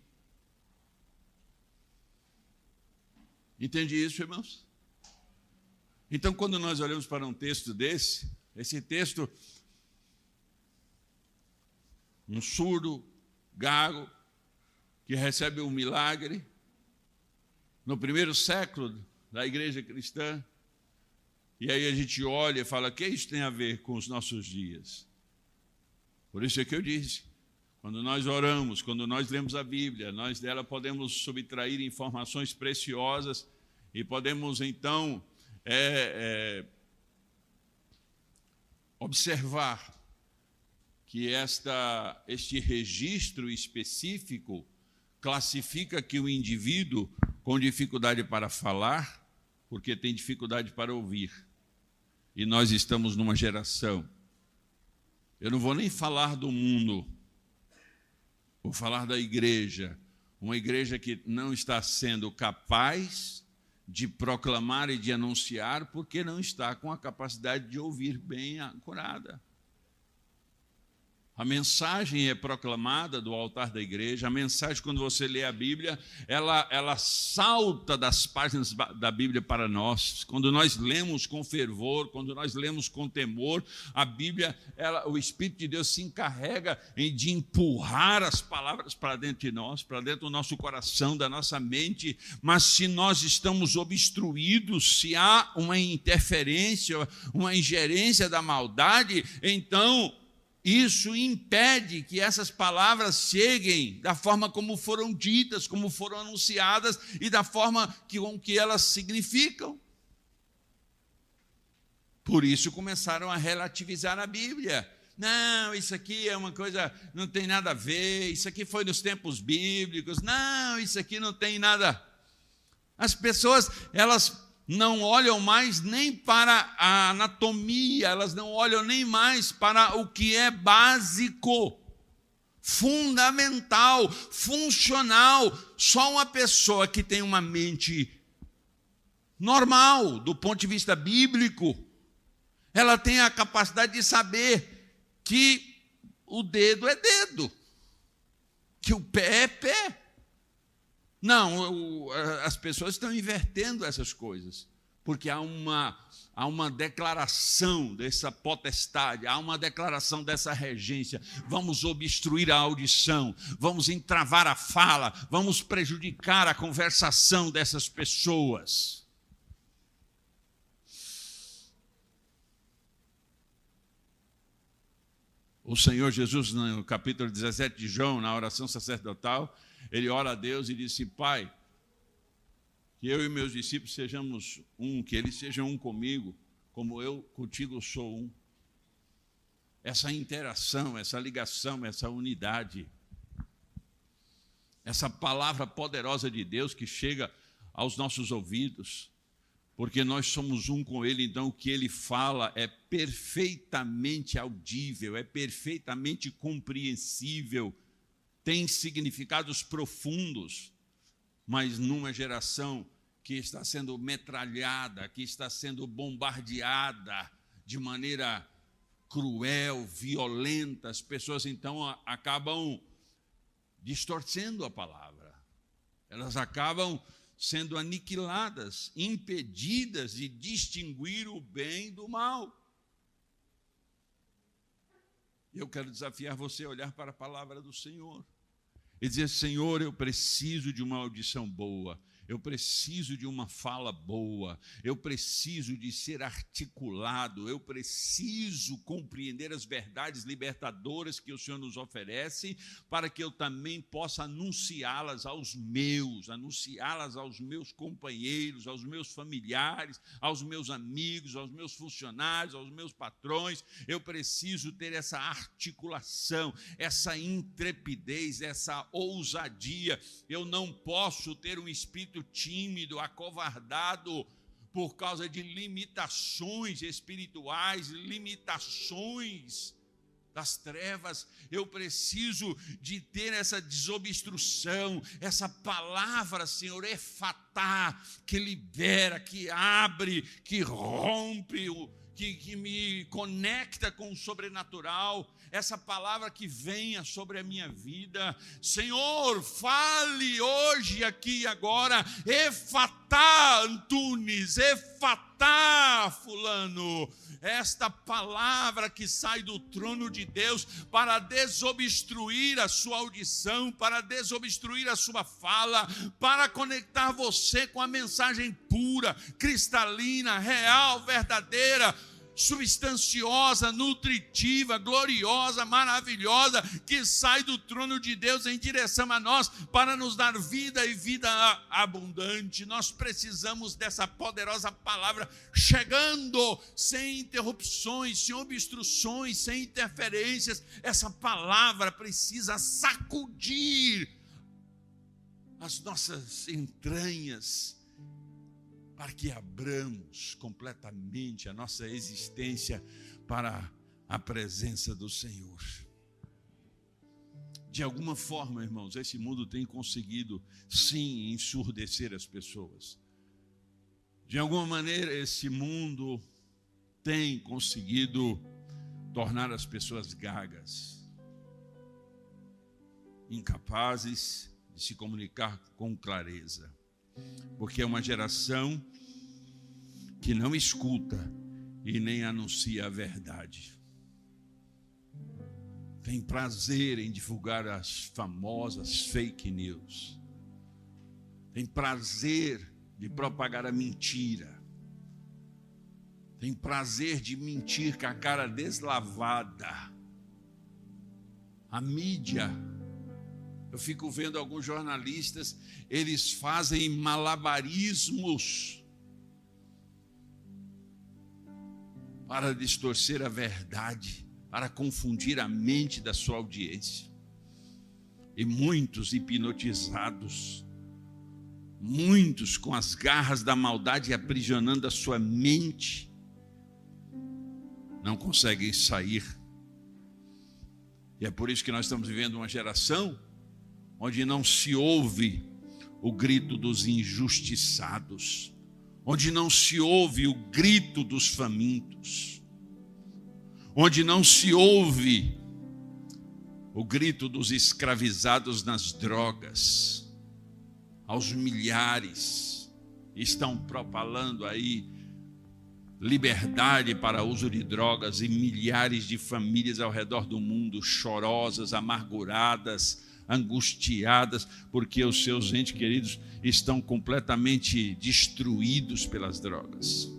[SPEAKER 1] Entende isso, irmãos? Então, quando nós olhamos para um texto desse, esse texto, um surdo, gago, que recebe um milagre, no primeiro século da igreja cristã, e aí a gente olha e fala, o que isso tem a ver com os nossos dias? Por isso é que eu disse, quando nós oramos, quando nós lemos a Bíblia, nós dela podemos subtrair informações preciosas e podemos, então, observar que este registro específico classifica que o indivíduo com dificuldade para falar, porque tem dificuldade para ouvir. E nós estamos numa geração, eu não vou nem falar do mundo, vou falar da igreja, uma igreja que não está sendo capaz de proclamar e de anunciar, porque não está com a capacidade de ouvir bem acurada. A mensagem é proclamada do altar da igreja, a mensagem, quando você lê a Bíblia, ela salta das páginas da Bíblia para nós. Quando nós lemos com fervor, quando nós lemos com temor, a Bíblia, o Espírito de Deus se encarrega de empurrar as palavras para dentro de nós, para dentro do nosso coração, da nossa mente. Mas se nós estamos obstruídos, se há uma interferência, uma ingerência da maldade, então isso impede que essas palavras cheguem da forma como foram ditas, como foram anunciadas e da forma com que elas significam. Por isso começaram a relativizar a Bíblia. Não, isso aqui é uma coisa, não tem nada a ver, isso aqui foi nos tempos bíblicos, não, isso aqui não tem nada. As pessoas, elas não olham mais nem para a anatomia, elas não olham nem mais para o que é básico, fundamental, funcional. Só uma pessoa que tem uma mente normal, do ponto de vista bíblico, ela tem a capacidade de saber que o dedo é dedo, que o pé é pé. Não, as pessoas estão invertendo essas coisas, porque há uma declaração dessa potestade, há uma declaração dessa regência. Vamos obstruir a audição, vamos entravar a fala, vamos prejudicar a conversação dessas pessoas. O Senhor Jesus, no capítulo 17 de João, na oração sacerdotal, ele ora a Deus e disse: Pai, que eu e meus discípulos sejamos um, que eles sejam um comigo, como eu contigo sou um. Essa interação, essa ligação, essa unidade, essa palavra poderosa de Deus que chega aos nossos ouvidos, porque nós somos um com Ele, então o que Ele fala é perfeitamente audível, é perfeitamente compreensível, tem significados profundos, mas numa geração que está sendo metralhada, que está sendo bombardeada de maneira cruel, violenta, as pessoas então acabam distorcendo a palavra, elas acabam sendo aniquiladas, impedidas de distinguir o bem do mal. Eu quero desafiar você a olhar para a palavra do Senhor e dizer: Senhor, eu preciso de uma audição boa, eu preciso de uma fala boa, eu preciso de ser articulado, eu preciso compreender as verdades libertadoras que o Senhor nos oferece, para que eu também possa anunciá-las aos meus companheiros, aos meus familiares, aos meus amigos, aos meus funcionários, aos meus patrões. Eu preciso ter essa articulação, essa intrepidez, essa ousadia. Eu não posso ter um espírito tímido, acovardado, por causa de limitações espirituais, limitações das trevas. Eu preciso de ter essa desobstrução, essa palavra, Senhor, efatá, que libera, que abre, que rompe, que me conecta com o sobrenatural, essa palavra que venha sobre a minha vida. Senhor, fale hoje, aqui e agora, efatá, Antunes, efatá, fulano, esta palavra que sai do trono de Deus para desobstruir a sua audição, para desobstruir a sua fala, para conectar você com a mensagem pura, cristalina, real, verdadeira, substanciosa, nutritiva, gloriosa, maravilhosa, que sai do trono de Deus em direção a nós para nos dar vida e vida abundante. Nós precisamos dessa poderosa palavra chegando sem interrupções, sem obstruções, sem interferências. Essa palavra precisa sacudir as nossas entranhas, para que abramos completamente a nossa existência para a presença do Senhor. De alguma forma, irmãos, esse mundo tem conseguido, sim, ensurdecer as pessoas. De alguma maneira, esse mundo tem conseguido tornar as pessoas gagas, incapazes de se comunicar com clareza. Porque é uma geração que não escuta e nem anuncia a verdade. Tem prazer em divulgar as famosas fake news. Tem prazer de propagar a mentira. Tem prazer de mentir com a cara deslavada. A mídia, eu fico vendo alguns jornalistas, eles fazem malabarismos para distorcer a verdade, para confundir a mente da sua audiência. E muitos hipnotizados Muitos com as garras da maldade aprisionando a sua mente, não conseguem sair. E é por isso que nós estamos vivendo uma geração onde não se ouve o grito dos injustiçados, onde não se ouve o grito dos famintos, onde não se ouve o grito dos escravizados nas drogas. Aos milhares estão propalando aí liberdade para uso de drogas, e milhares de famílias ao redor do mundo chorosas, amarguradas, angustiadas, porque os seus entes queridos estão completamente destruídos pelas drogas.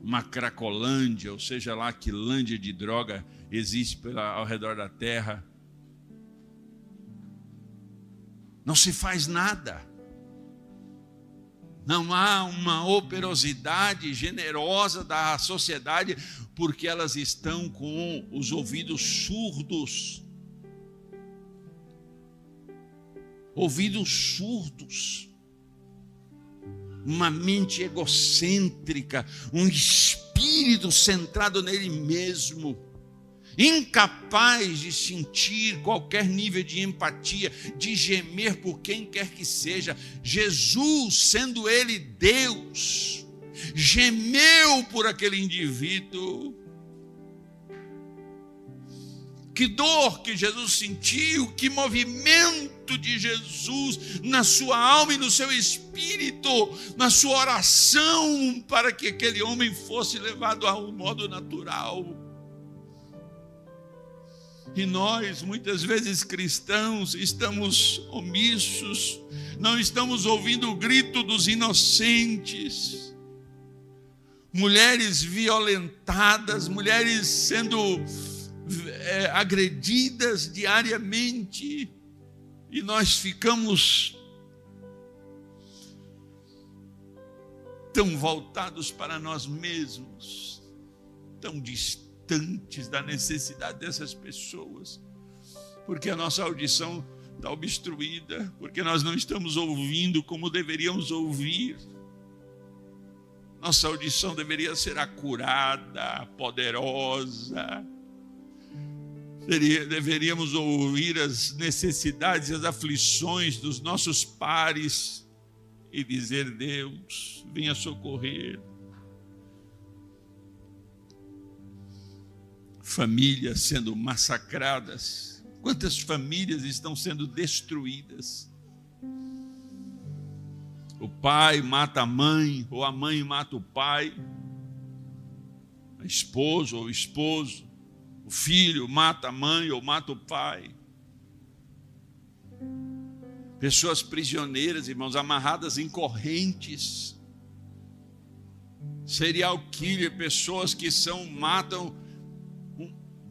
[SPEAKER 1] Uma cracolândia, ou seja lá que lândia de droga existe ao redor da terra. Não se faz nada. Não há uma operosidade generosa da sociedade, porque elas estão com os ouvidos surdos. Ouvidos surdos. Uma mente egocêntrica, um espírito centrado nele mesmo, incapaz de sentir qualquer nível de empatia, de gemer por quem quer que seja. Jesus, sendo ele Deus, gemeu por aquele indivíduo. Que dor que Jesus sentiu, que movimento de Jesus na sua alma e no seu espírito, na sua oração, para que aquele homem fosse levado ao modo natural. E nós, muitas vezes cristãos, estamos omissos, não estamos ouvindo o grito dos inocentes. Mulheres violentadas, mulheres sendo agredidas diariamente, e nós ficamos tão voltados para nós mesmos, tão distantes da necessidade dessas pessoas, porque a nossa audição está obstruída, porque nós não estamos ouvindo como deveríamos ouvir. Nossa audição deveria ser acurada, poderosa. Deveríamos ouvir as necessidades e as aflições dos nossos pares e dizer: Deus, venha socorrer. Famílias sendo massacradas. Quantas famílias estão sendo destruídas? O pai mata a mãe, ou a mãe mata o pai, a esposa ou o esposo. O filho mata a mãe ou mata o pai. Pessoas prisioneiras, irmãos, amarradas em correntes. Serial killer, pessoas que matam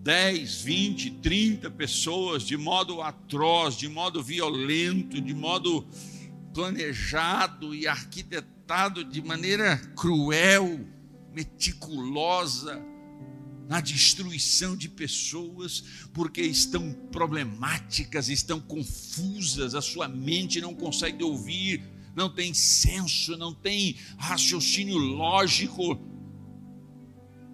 [SPEAKER 1] 10, 20, 30 pessoas de modo atroz, de modo violento, de modo planejado e arquitetado de maneira cruel, meticulosa, na destruição de pessoas, porque estão problemáticas, estão confusas, a sua mente não consegue ouvir, não tem senso, não tem raciocínio lógico,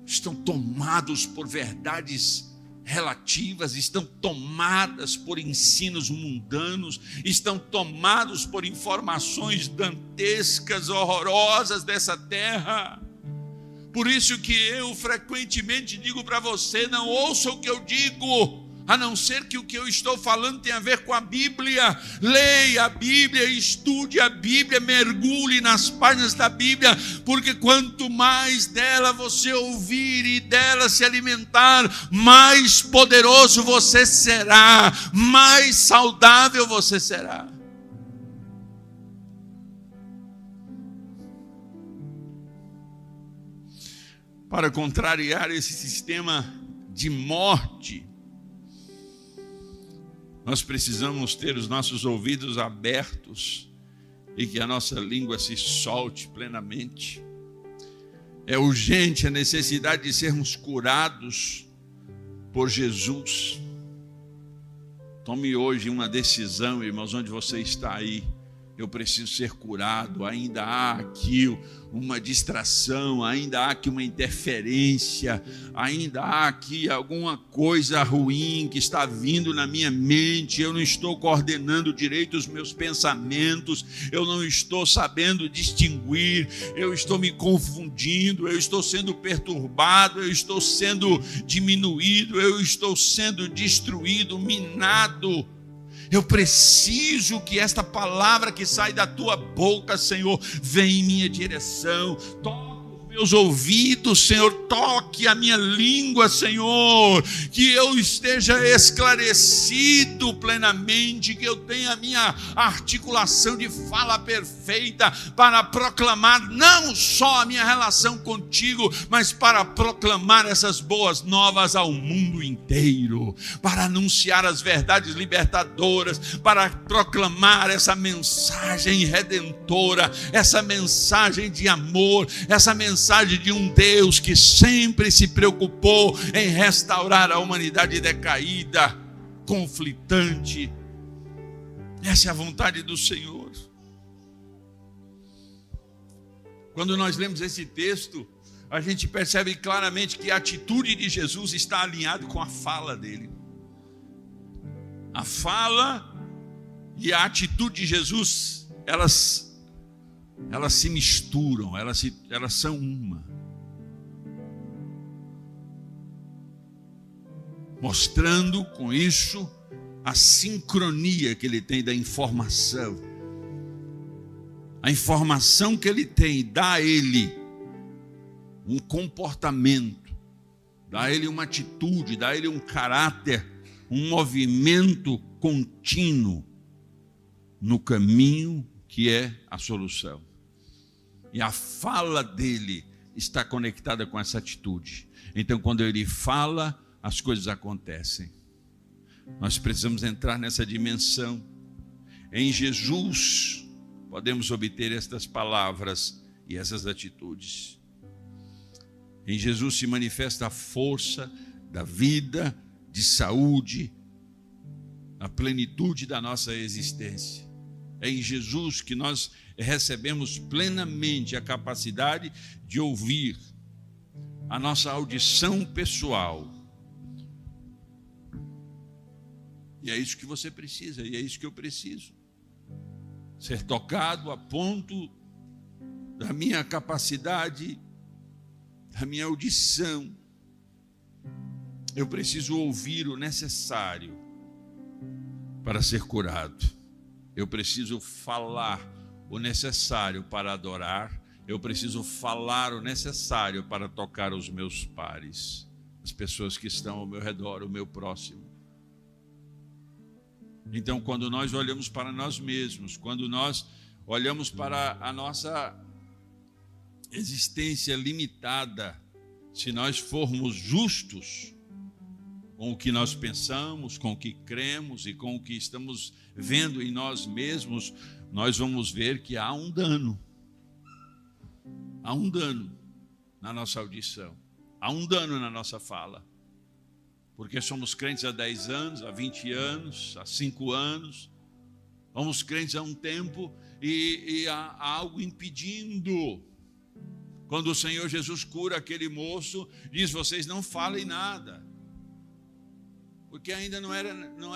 [SPEAKER 1] estão tomados por verdades relativas, estão tomadas por ensinos mundanos, estão tomados por informações dantescas, horrorosas dessa terra. Por isso que eu frequentemente digo para você: não ouça o que eu digo, a não ser que o que eu estou falando tenha a ver com a Bíblia. Leia a Bíblia, estude a Bíblia, mergulhe nas páginas da Bíblia, porque quanto mais dela você ouvir e dela se alimentar, mais poderoso você será, mais saudável você será. Para contrariar esse sistema de morte, nós precisamos ter os nossos ouvidos abertos e que a nossa língua se solte plenamente. É urgente a necessidade de sermos curados por Jesus. Tome hoje uma decisão, irmãos, onde você está aí, eu preciso ser curado, ainda há aqui uma distração, ainda há aqui uma interferência, ainda há aqui alguma coisa ruim que está vindo na minha mente, eu não estou coordenando direito os meus pensamentos, eu não estou sabendo distinguir, eu estou me confundindo, eu estou sendo perturbado, eu estou sendo diminuído, eu estou sendo destruído, minado. Eu preciso que esta palavra que sai da tua boca, Senhor, venha em minha direção. Toque os meus ouvidos, Senhor, toque a minha língua, Senhor, que eu esteja esclarecido plenamente, que eu tenha a minha articulação de fala perfeita para proclamar não só a minha relação contigo, mas para proclamar essas boas novas ao mundo inteiro, para anunciar as verdades libertadoras, para proclamar essa mensagem redentora, essa mensagem de amor, essa mensagem de um Deus que sempre se preocupou em restaurar a humanidade decaída, conflitante. Essa é a vontade do Senhor. Quando nós lemos esse texto, a gente percebe claramente que a atitude de Jesus está alinhada com a fala dele. A fala e a atitude de Jesus, elas se misturam, elas são uma. Mostrando com isso a sincronia que ele tem da informação. A informação que ele tem dá a ele um comportamento, dá a ele uma atitude, dá a ele um caráter, um movimento contínuo no caminho que é a solução. E a fala dele está conectada com essa atitude. Então, quando ele fala, as coisas acontecem. Nós precisamos entrar nessa dimensão. Em Jesus, podemos obter estas palavras e essas atitudes. Em Jesus se manifesta a força da vida, de saúde, a plenitude da nossa existência. É em Jesus que nós recebemos plenamente a capacidade de ouvir, a nossa audição pessoal. E é isso que você precisa, e é isso que eu preciso. Ser tocado a ponto da minha capacidade, da minha audição. Eu preciso ouvir o necessário para ser curado. Eu preciso falar o necessário para adorar. Eu preciso falar o necessário para tocar os meus pares, as pessoas que estão ao meu redor, o meu próximo. Então, quando nós olhamos para nós mesmos, quando nós olhamos para a nossa existência limitada, se nós formos justos com o que nós pensamos, com o que cremos e com o que estamos vendo em nós mesmos, nós vamos ver que há um dano. Há um dano na nossa audição. Há um dano na nossa fala. Porque somos crentes há 10 anos, há 20 anos, há 5 anos. Somos crentes há um tempo e há algo impedindo. Quando o Senhor Jesus cura aquele moço, diz: vocês não falem nada. Porque ainda não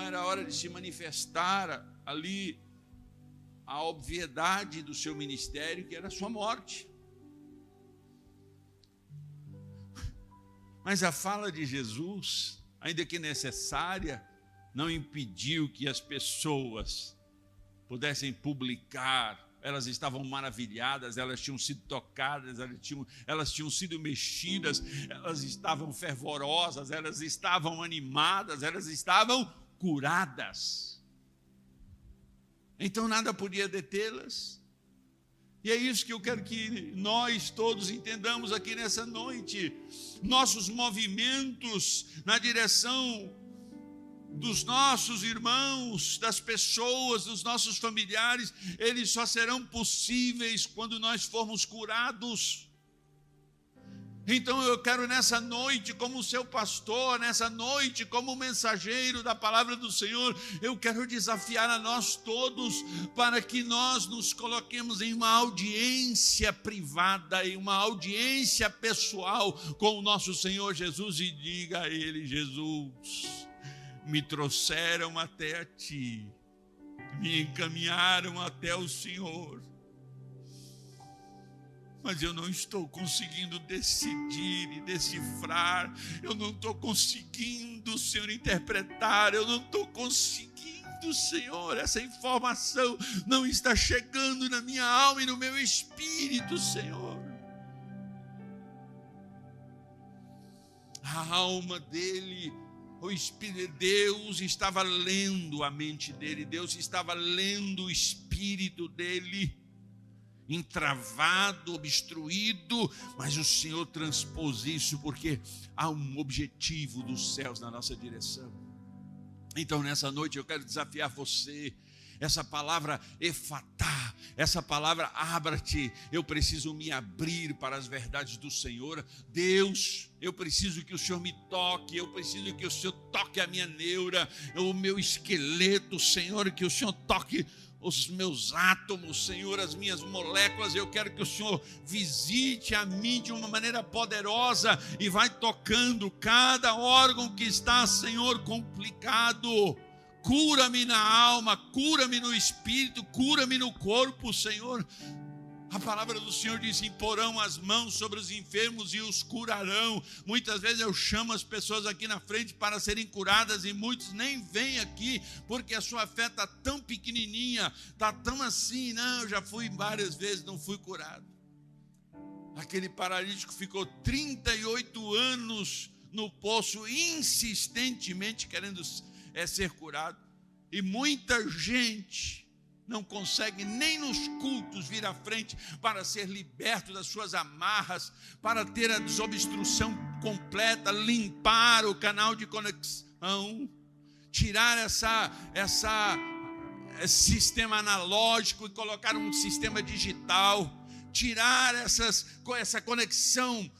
[SPEAKER 1] era hora de se manifestar ali a obviedade do seu ministério, que era a sua morte. Mas a fala de Jesus, ainda que necessária, não impediu que as pessoas pudessem publicar. Elas estavam maravilhadas, elas tinham sido tocadas, elas tinham sido mexidas, elas estavam fervorosas, elas estavam animadas, elas estavam curadas. Então nada podia detê-las. E é isso que eu quero que nós todos entendamos aqui nessa noite. Nossos movimentos na direção dos nossos irmãos, das pessoas, dos nossos familiares, eles só serão possíveis quando nós formos curados. Então eu quero nessa noite, como seu pastor, nessa noite, como mensageiro da palavra do Senhor, eu quero desafiar a nós todos para que nós nos coloquemos em uma audiência privada, em uma audiência pessoal com o nosso Senhor Jesus e diga a Ele: Jesus, me trouxeram até a Ti, me encaminharam até o Senhor, mas eu não estou conseguindo decidir e decifrar, eu não estou conseguindo, Senhor, interpretar, eu não estou conseguindo, Senhor, essa informação não está chegando na minha alma e no meu espírito, Senhor. A alma dele, o Espírito de Deus estava lendo a mente dele, Deus estava lendo o espírito dele, entravado, obstruído, mas o Senhor transpôs isso porque há um objetivo dos céus na nossa direção. Então nessa noite eu quero desafiar você, essa palavra efatá, essa palavra abra-te, eu preciso me abrir para as verdades do Senhor. Deus, eu preciso que o Senhor me toque, eu preciso que o Senhor toque a minha neura, o meu esqueleto, Senhor, que o Senhor toque os meus átomos, Senhor, as minhas moléculas. Eu quero que o Senhor visite a mim de uma maneira poderosa e vai tocando cada órgão que está, Senhor, complicado. Cura-me na alma, cura-me no espírito, cura-me no corpo, Senhor. A palavra do Senhor diz: imporão as mãos sobre os enfermos e os curarão. Muitas vezes eu chamo as pessoas aqui na frente para serem curadas e muitos nem vêm aqui, porque a sua fé está tão pequenininha, está tão assim. Não, eu já fui várias vezes, não fui curado. Aquele paralítico ficou 38 anos no poço, insistentemente querendo ser curado. E muita gente não consegue nem nos cultos vir à frente para ser liberto das suas amarras, para ter a desobstrução completa, limpar o canal de conexão, tirar esse sistema analógico e colocar um sistema digital, tirar essa conexão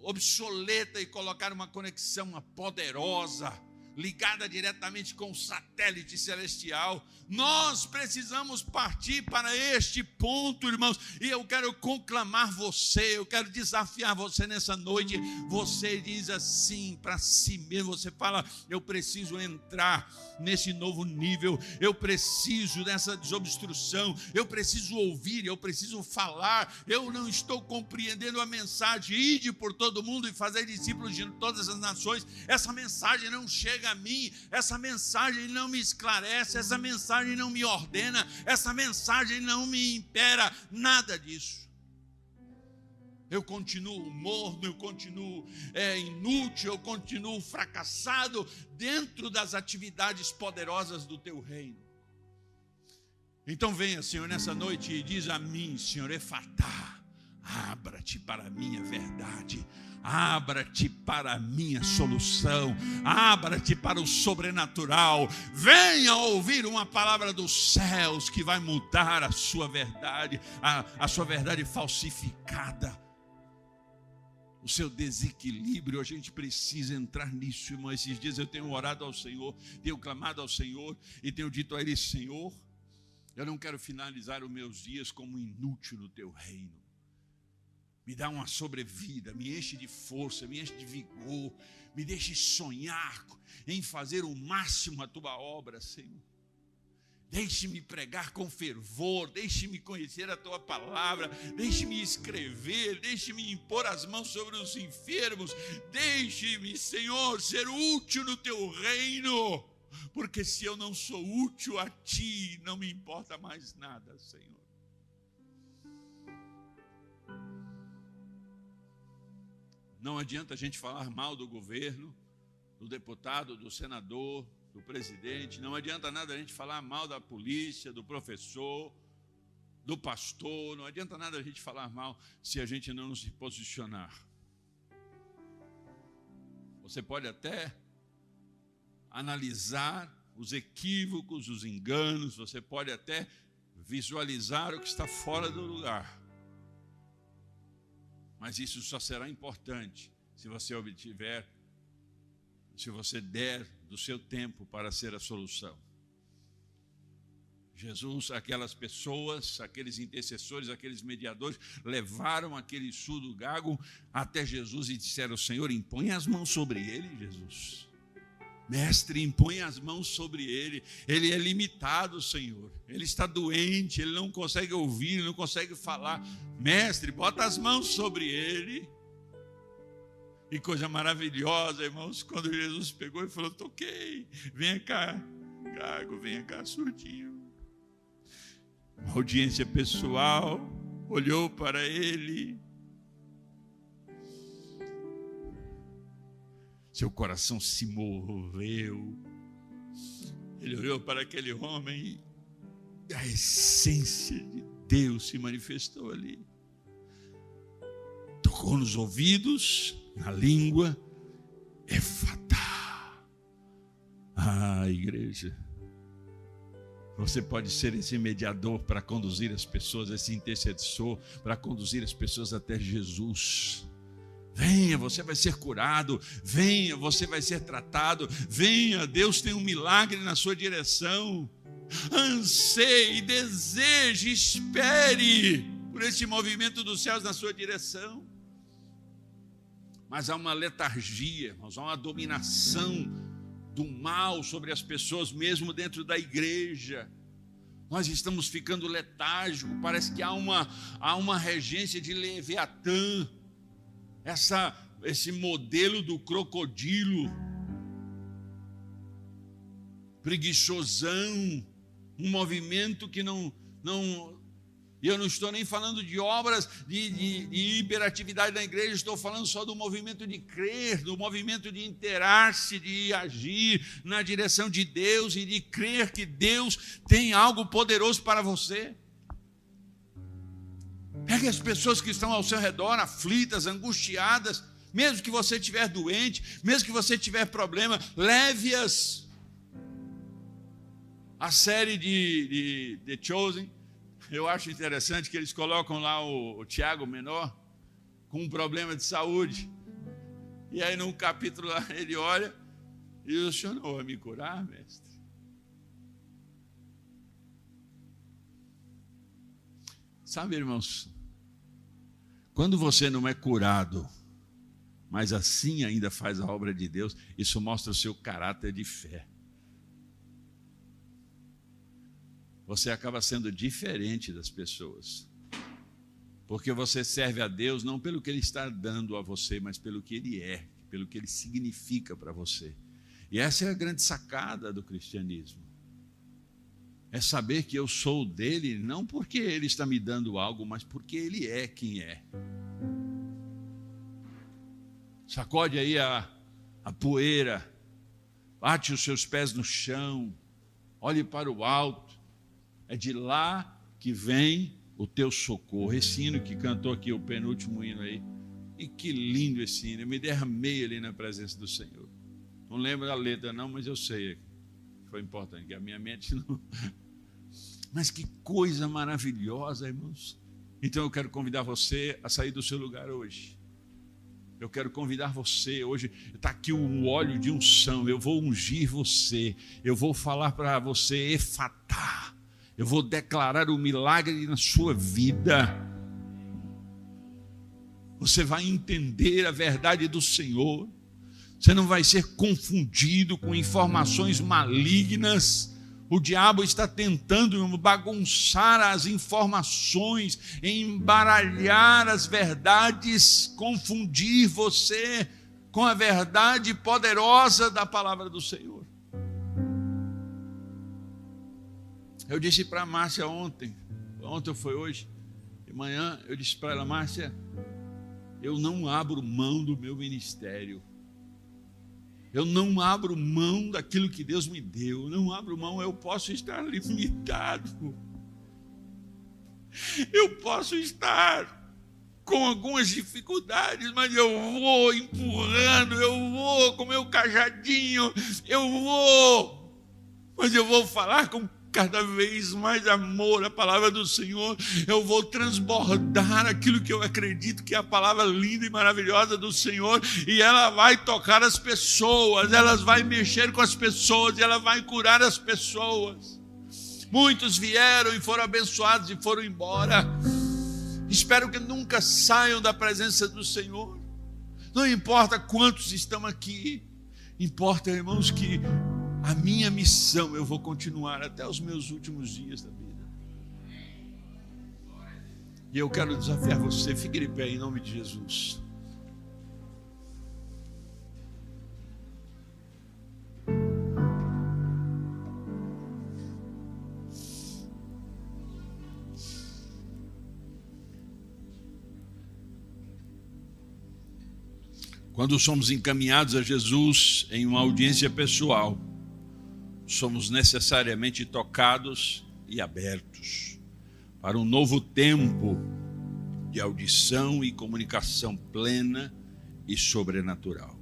[SPEAKER 1] obsoleta e colocar uma conexão poderosa, ligada diretamente com o satélite celestial. Nós precisamos partir para este ponto, irmãos, e eu quero conclamar você, eu quero desafiar você nessa noite. Você diz assim para si mesmo, você fala: eu preciso entrar nesse novo nível, eu preciso dessa desobstrução, eu preciso ouvir, eu preciso falar, eu não estou compreendendo a mensagem, ide por todo mundo e fazer discípulos de todas as nações. Essa mensagem não chega a mim, essa mensagem não me esclarece, essa mensagem não me ordena, essa mensagem não me impera, nada disso. Eu continuo morno, eu continuo inútil, eu continuo fracassado dentro das atividades poderosas do teu reino. Então venha, Senhor, nessa noite e diz a mim, Senhor, efatá, abra-te para a minha verdade, abra-te para a minha solução, abra-te para o sobrenatural. Venha ouvir uma palavra dos céus que vai mudar a sua verdade, a sua verdade falsificada, o seu desequilíbrio. A gente precisa entrar nisso, irmão. Esses dias eu tenho orado ao Senhor, tenho clamado ao Senhor e tenho dito a Ele: Senhor, eu não quero finalizar os meus dias como inútil no teu reino. Me dá uma sobrevida, me enche de força, me enche de vigor, me deixe sonhar em fazer o máximo a tua obra, Senhor. Deixe-me pregar com fervor, deixe-me conhecer a tua palavra, deixe-me escrever, deixe-me impor as mãos sobre os enfermos, deixe-me, Senhor, ser útil no teu reino, porque se eu não sou útil a ti, não me importa mais nada, Senhor. Não adianta a gente falar mal do governo, do deputado, do senador, do presidente. Não adianta nada a gente falar mal da polícia, do professor, do pastor. Não adianta nada a gente falar mal se a gente não se posicionar. Você pode até analisar os equívocos, os enganos. Você pode até visualizar o que está fora do lugar. Mas isso só será importante se você der do seu tempo para ser a solução. Jesus, aquelas pessoas, aqueles intercessores, aqueles mediadores, levaram aquele surdo gago até Jesus e disseram: Senhor, impõe as mãos sobre ele, Jesus. Mestre, impõe as mãos sobre ele. Ele é limitado, Senhor. Ele está doente, ele não consegue ouvir, ele não consegue falar. Mestre, bota as mãos sobre ele. E coisa maravilhosa, irmãos, quando Jesus pegou e falou: toquei, venha cá, gago, venha cá, surdinho. Uma audiência pessoal, olhou para ele. Seu coração se moveu. Ele olhou para aquele homem e a essência de Deus se manifestou ali. Tocou nos ouvidos, na língua, Efatá. Igreja, você pode ser esse mediador para conduzir as pessoas, esse intercessor para conduzir as pessoas até Jesus. Venha, você vai ser curado. Venha, você vai ser tratado. Venha, Deus tem um milagre na sua direção. Anseie, deseje, espere por esse movimento dos céus na sua direção. Mas há uma letargia, há uma dominação do mal sobre as pessoas, mesmo dentro da igreja. Nós estamos ficando letárgicos, parece que há uma regência de Leviatã, esse modelo do crocodilo, preguiçosão, um movimento que não. E eu não estou nem falando de obras de hiperatividade na igreja, estou falando só do movimento de crer, do movimento de interar-se, de agir na direção de Deus e de crer que Deus tem algo poderoso para você. Pegue as pessoas que estão ao seu redor, aflitas, angustiadas, mesmo que você estiver doente, mesmo que você tiver problema, leve-as. A série de The Chosen, eu acho interessante que eles colocam lá o Tiago menor com um problema de saúde. E aí num capítulo lá ele olha e diz: o senhor não vai me curar, mestre? Sabe, irmãos, quando você não é curado, mas assim ainda faz a obra de Deus, isso mostra o seu caráter de fé. Você acaba sendo diferente das pessoas. Porque você serve a Deus não pelo que Ele está dando a você, mas pelo que Ele é, pelo que Ele significa para você. E essa é a grande sacada do cristianismo. É saber que eu sou dele, não porque Ele está me dando algo, mas porque Ele é quem é. Sacode aí a poeira, bate os seus pés no chão, olhe para o alto. É de lá que vem o teu socorro. Esse hino que cantou aqui, o penúltimo hino aí. E que lindo esse hino. Eu me derramei ali na presença do Senhor. Não lembro da letra não, mas eu sei. Foi importante, que a minha mente não... Mas que coisa maravilhosa, irmãos. Então eu quero convidar você a sair do seu lugar hoje. Eu quero convidar você hoje. Está aqui o óleo de unção. Eu vou ungir você. Eu vou falar para você, Efatá. Eu vou declarar o milagre na sua vida. Você vai entender a verdade do Senhor. Você não vai ser confundido com informações malignas. O diabo está tentando bagunçar as informações, embaralhar as verdades, confundir você com a verdade poderosa da palavra do Senhor. Eu disse para a Márcia ontem foi hoje, de manhã, eu disse para ela: Márcia, eu não abro mão do meu ministério. Eu não abro mão daquilo que Deus me deu. Eu não abro mão, eu posso estar limitado. Eu posso estar com algumas dificuldades, mas eu vou empurrando, eu vou com meu cajadinho, eu vou. Mas eu vou falar com cada vez mais amor à palavra do Senhor. Eu vou transbordar aquilo que eu acredito que é a palavra linda e maravilhosa do Senhor, e ela vai tocar as pessoas, ela vai mexer com as pessoas, e ela vai curar as pessoas. Muitos vieram e foram abençoados e foram embora. Espero que nunca saiam da presença do Senhor. Não importa quantos estão aqui, importa, irmãos, que a minha missão eu vou continuar até os meus últimos dias da vida. E eu quero desafiar você, fique de pé em nome de Jesus. Quando somos encaminhados a Jesus em uma audiência pessoal, somos necessariamente tocados e abertos para um novo tempo de audição e comunicação plena e sobrenatural.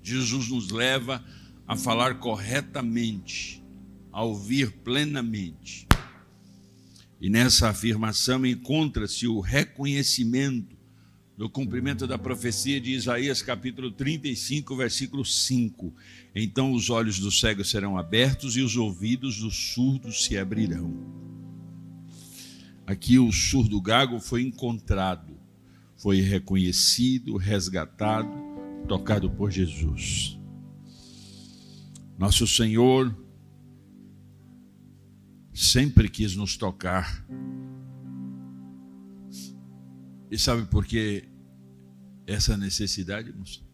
[SPEAKER 1] Jesus nos leva a falar corretamente, a ouvir plenamente. E nessa afirmação encontra-se o reconhecimento do cumprimento da profecia de Isaías capítulo 35, versículo 5. Então os olhos dos cegos serão abertos e os ouvidos dos surdos se abrirão. Aqui o surdo gago foi encontrado, foi reconhecido, resgatado, tocado por Jesus. Nosso Senhor sempre quis nos tocar. E sabe por que essa necessidade, irmãos?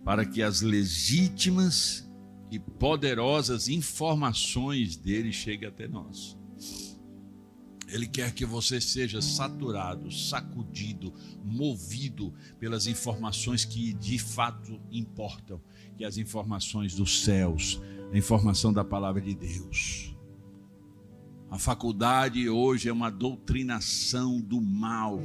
[SPEAKER 1] Para que as legítimas e poderosas informações dele cheguem até nós. Ele quer que você seja saturado, sacudido, movido pelas informações que de fato importam, que as informações dos céus, a informação da palavra de Deus. A faculdade hoje é uma doutrinação do mal.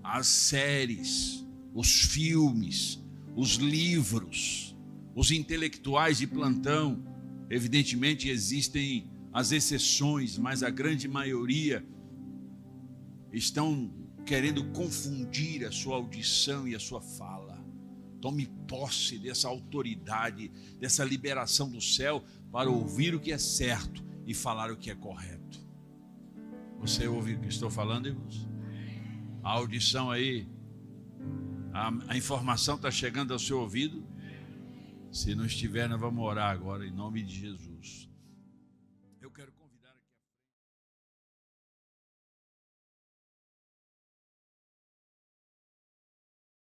[SPEAKER 1] As séries, os filmes, os livros, os intelectuais de plantão, evidentemente existem as exceções, mas a grande maioria estão querendo confundir a sua audição e a sua fala. Tome posse dessa autoridade, dessa liberação do céu para ouvir o que é certo e falar o que é correto. Você ouve o que estou falando, irmãos? A audição aí, a informação está chegando ao seu ouvido? Se não estiver, nós vamos orar agora em nome de Jesus.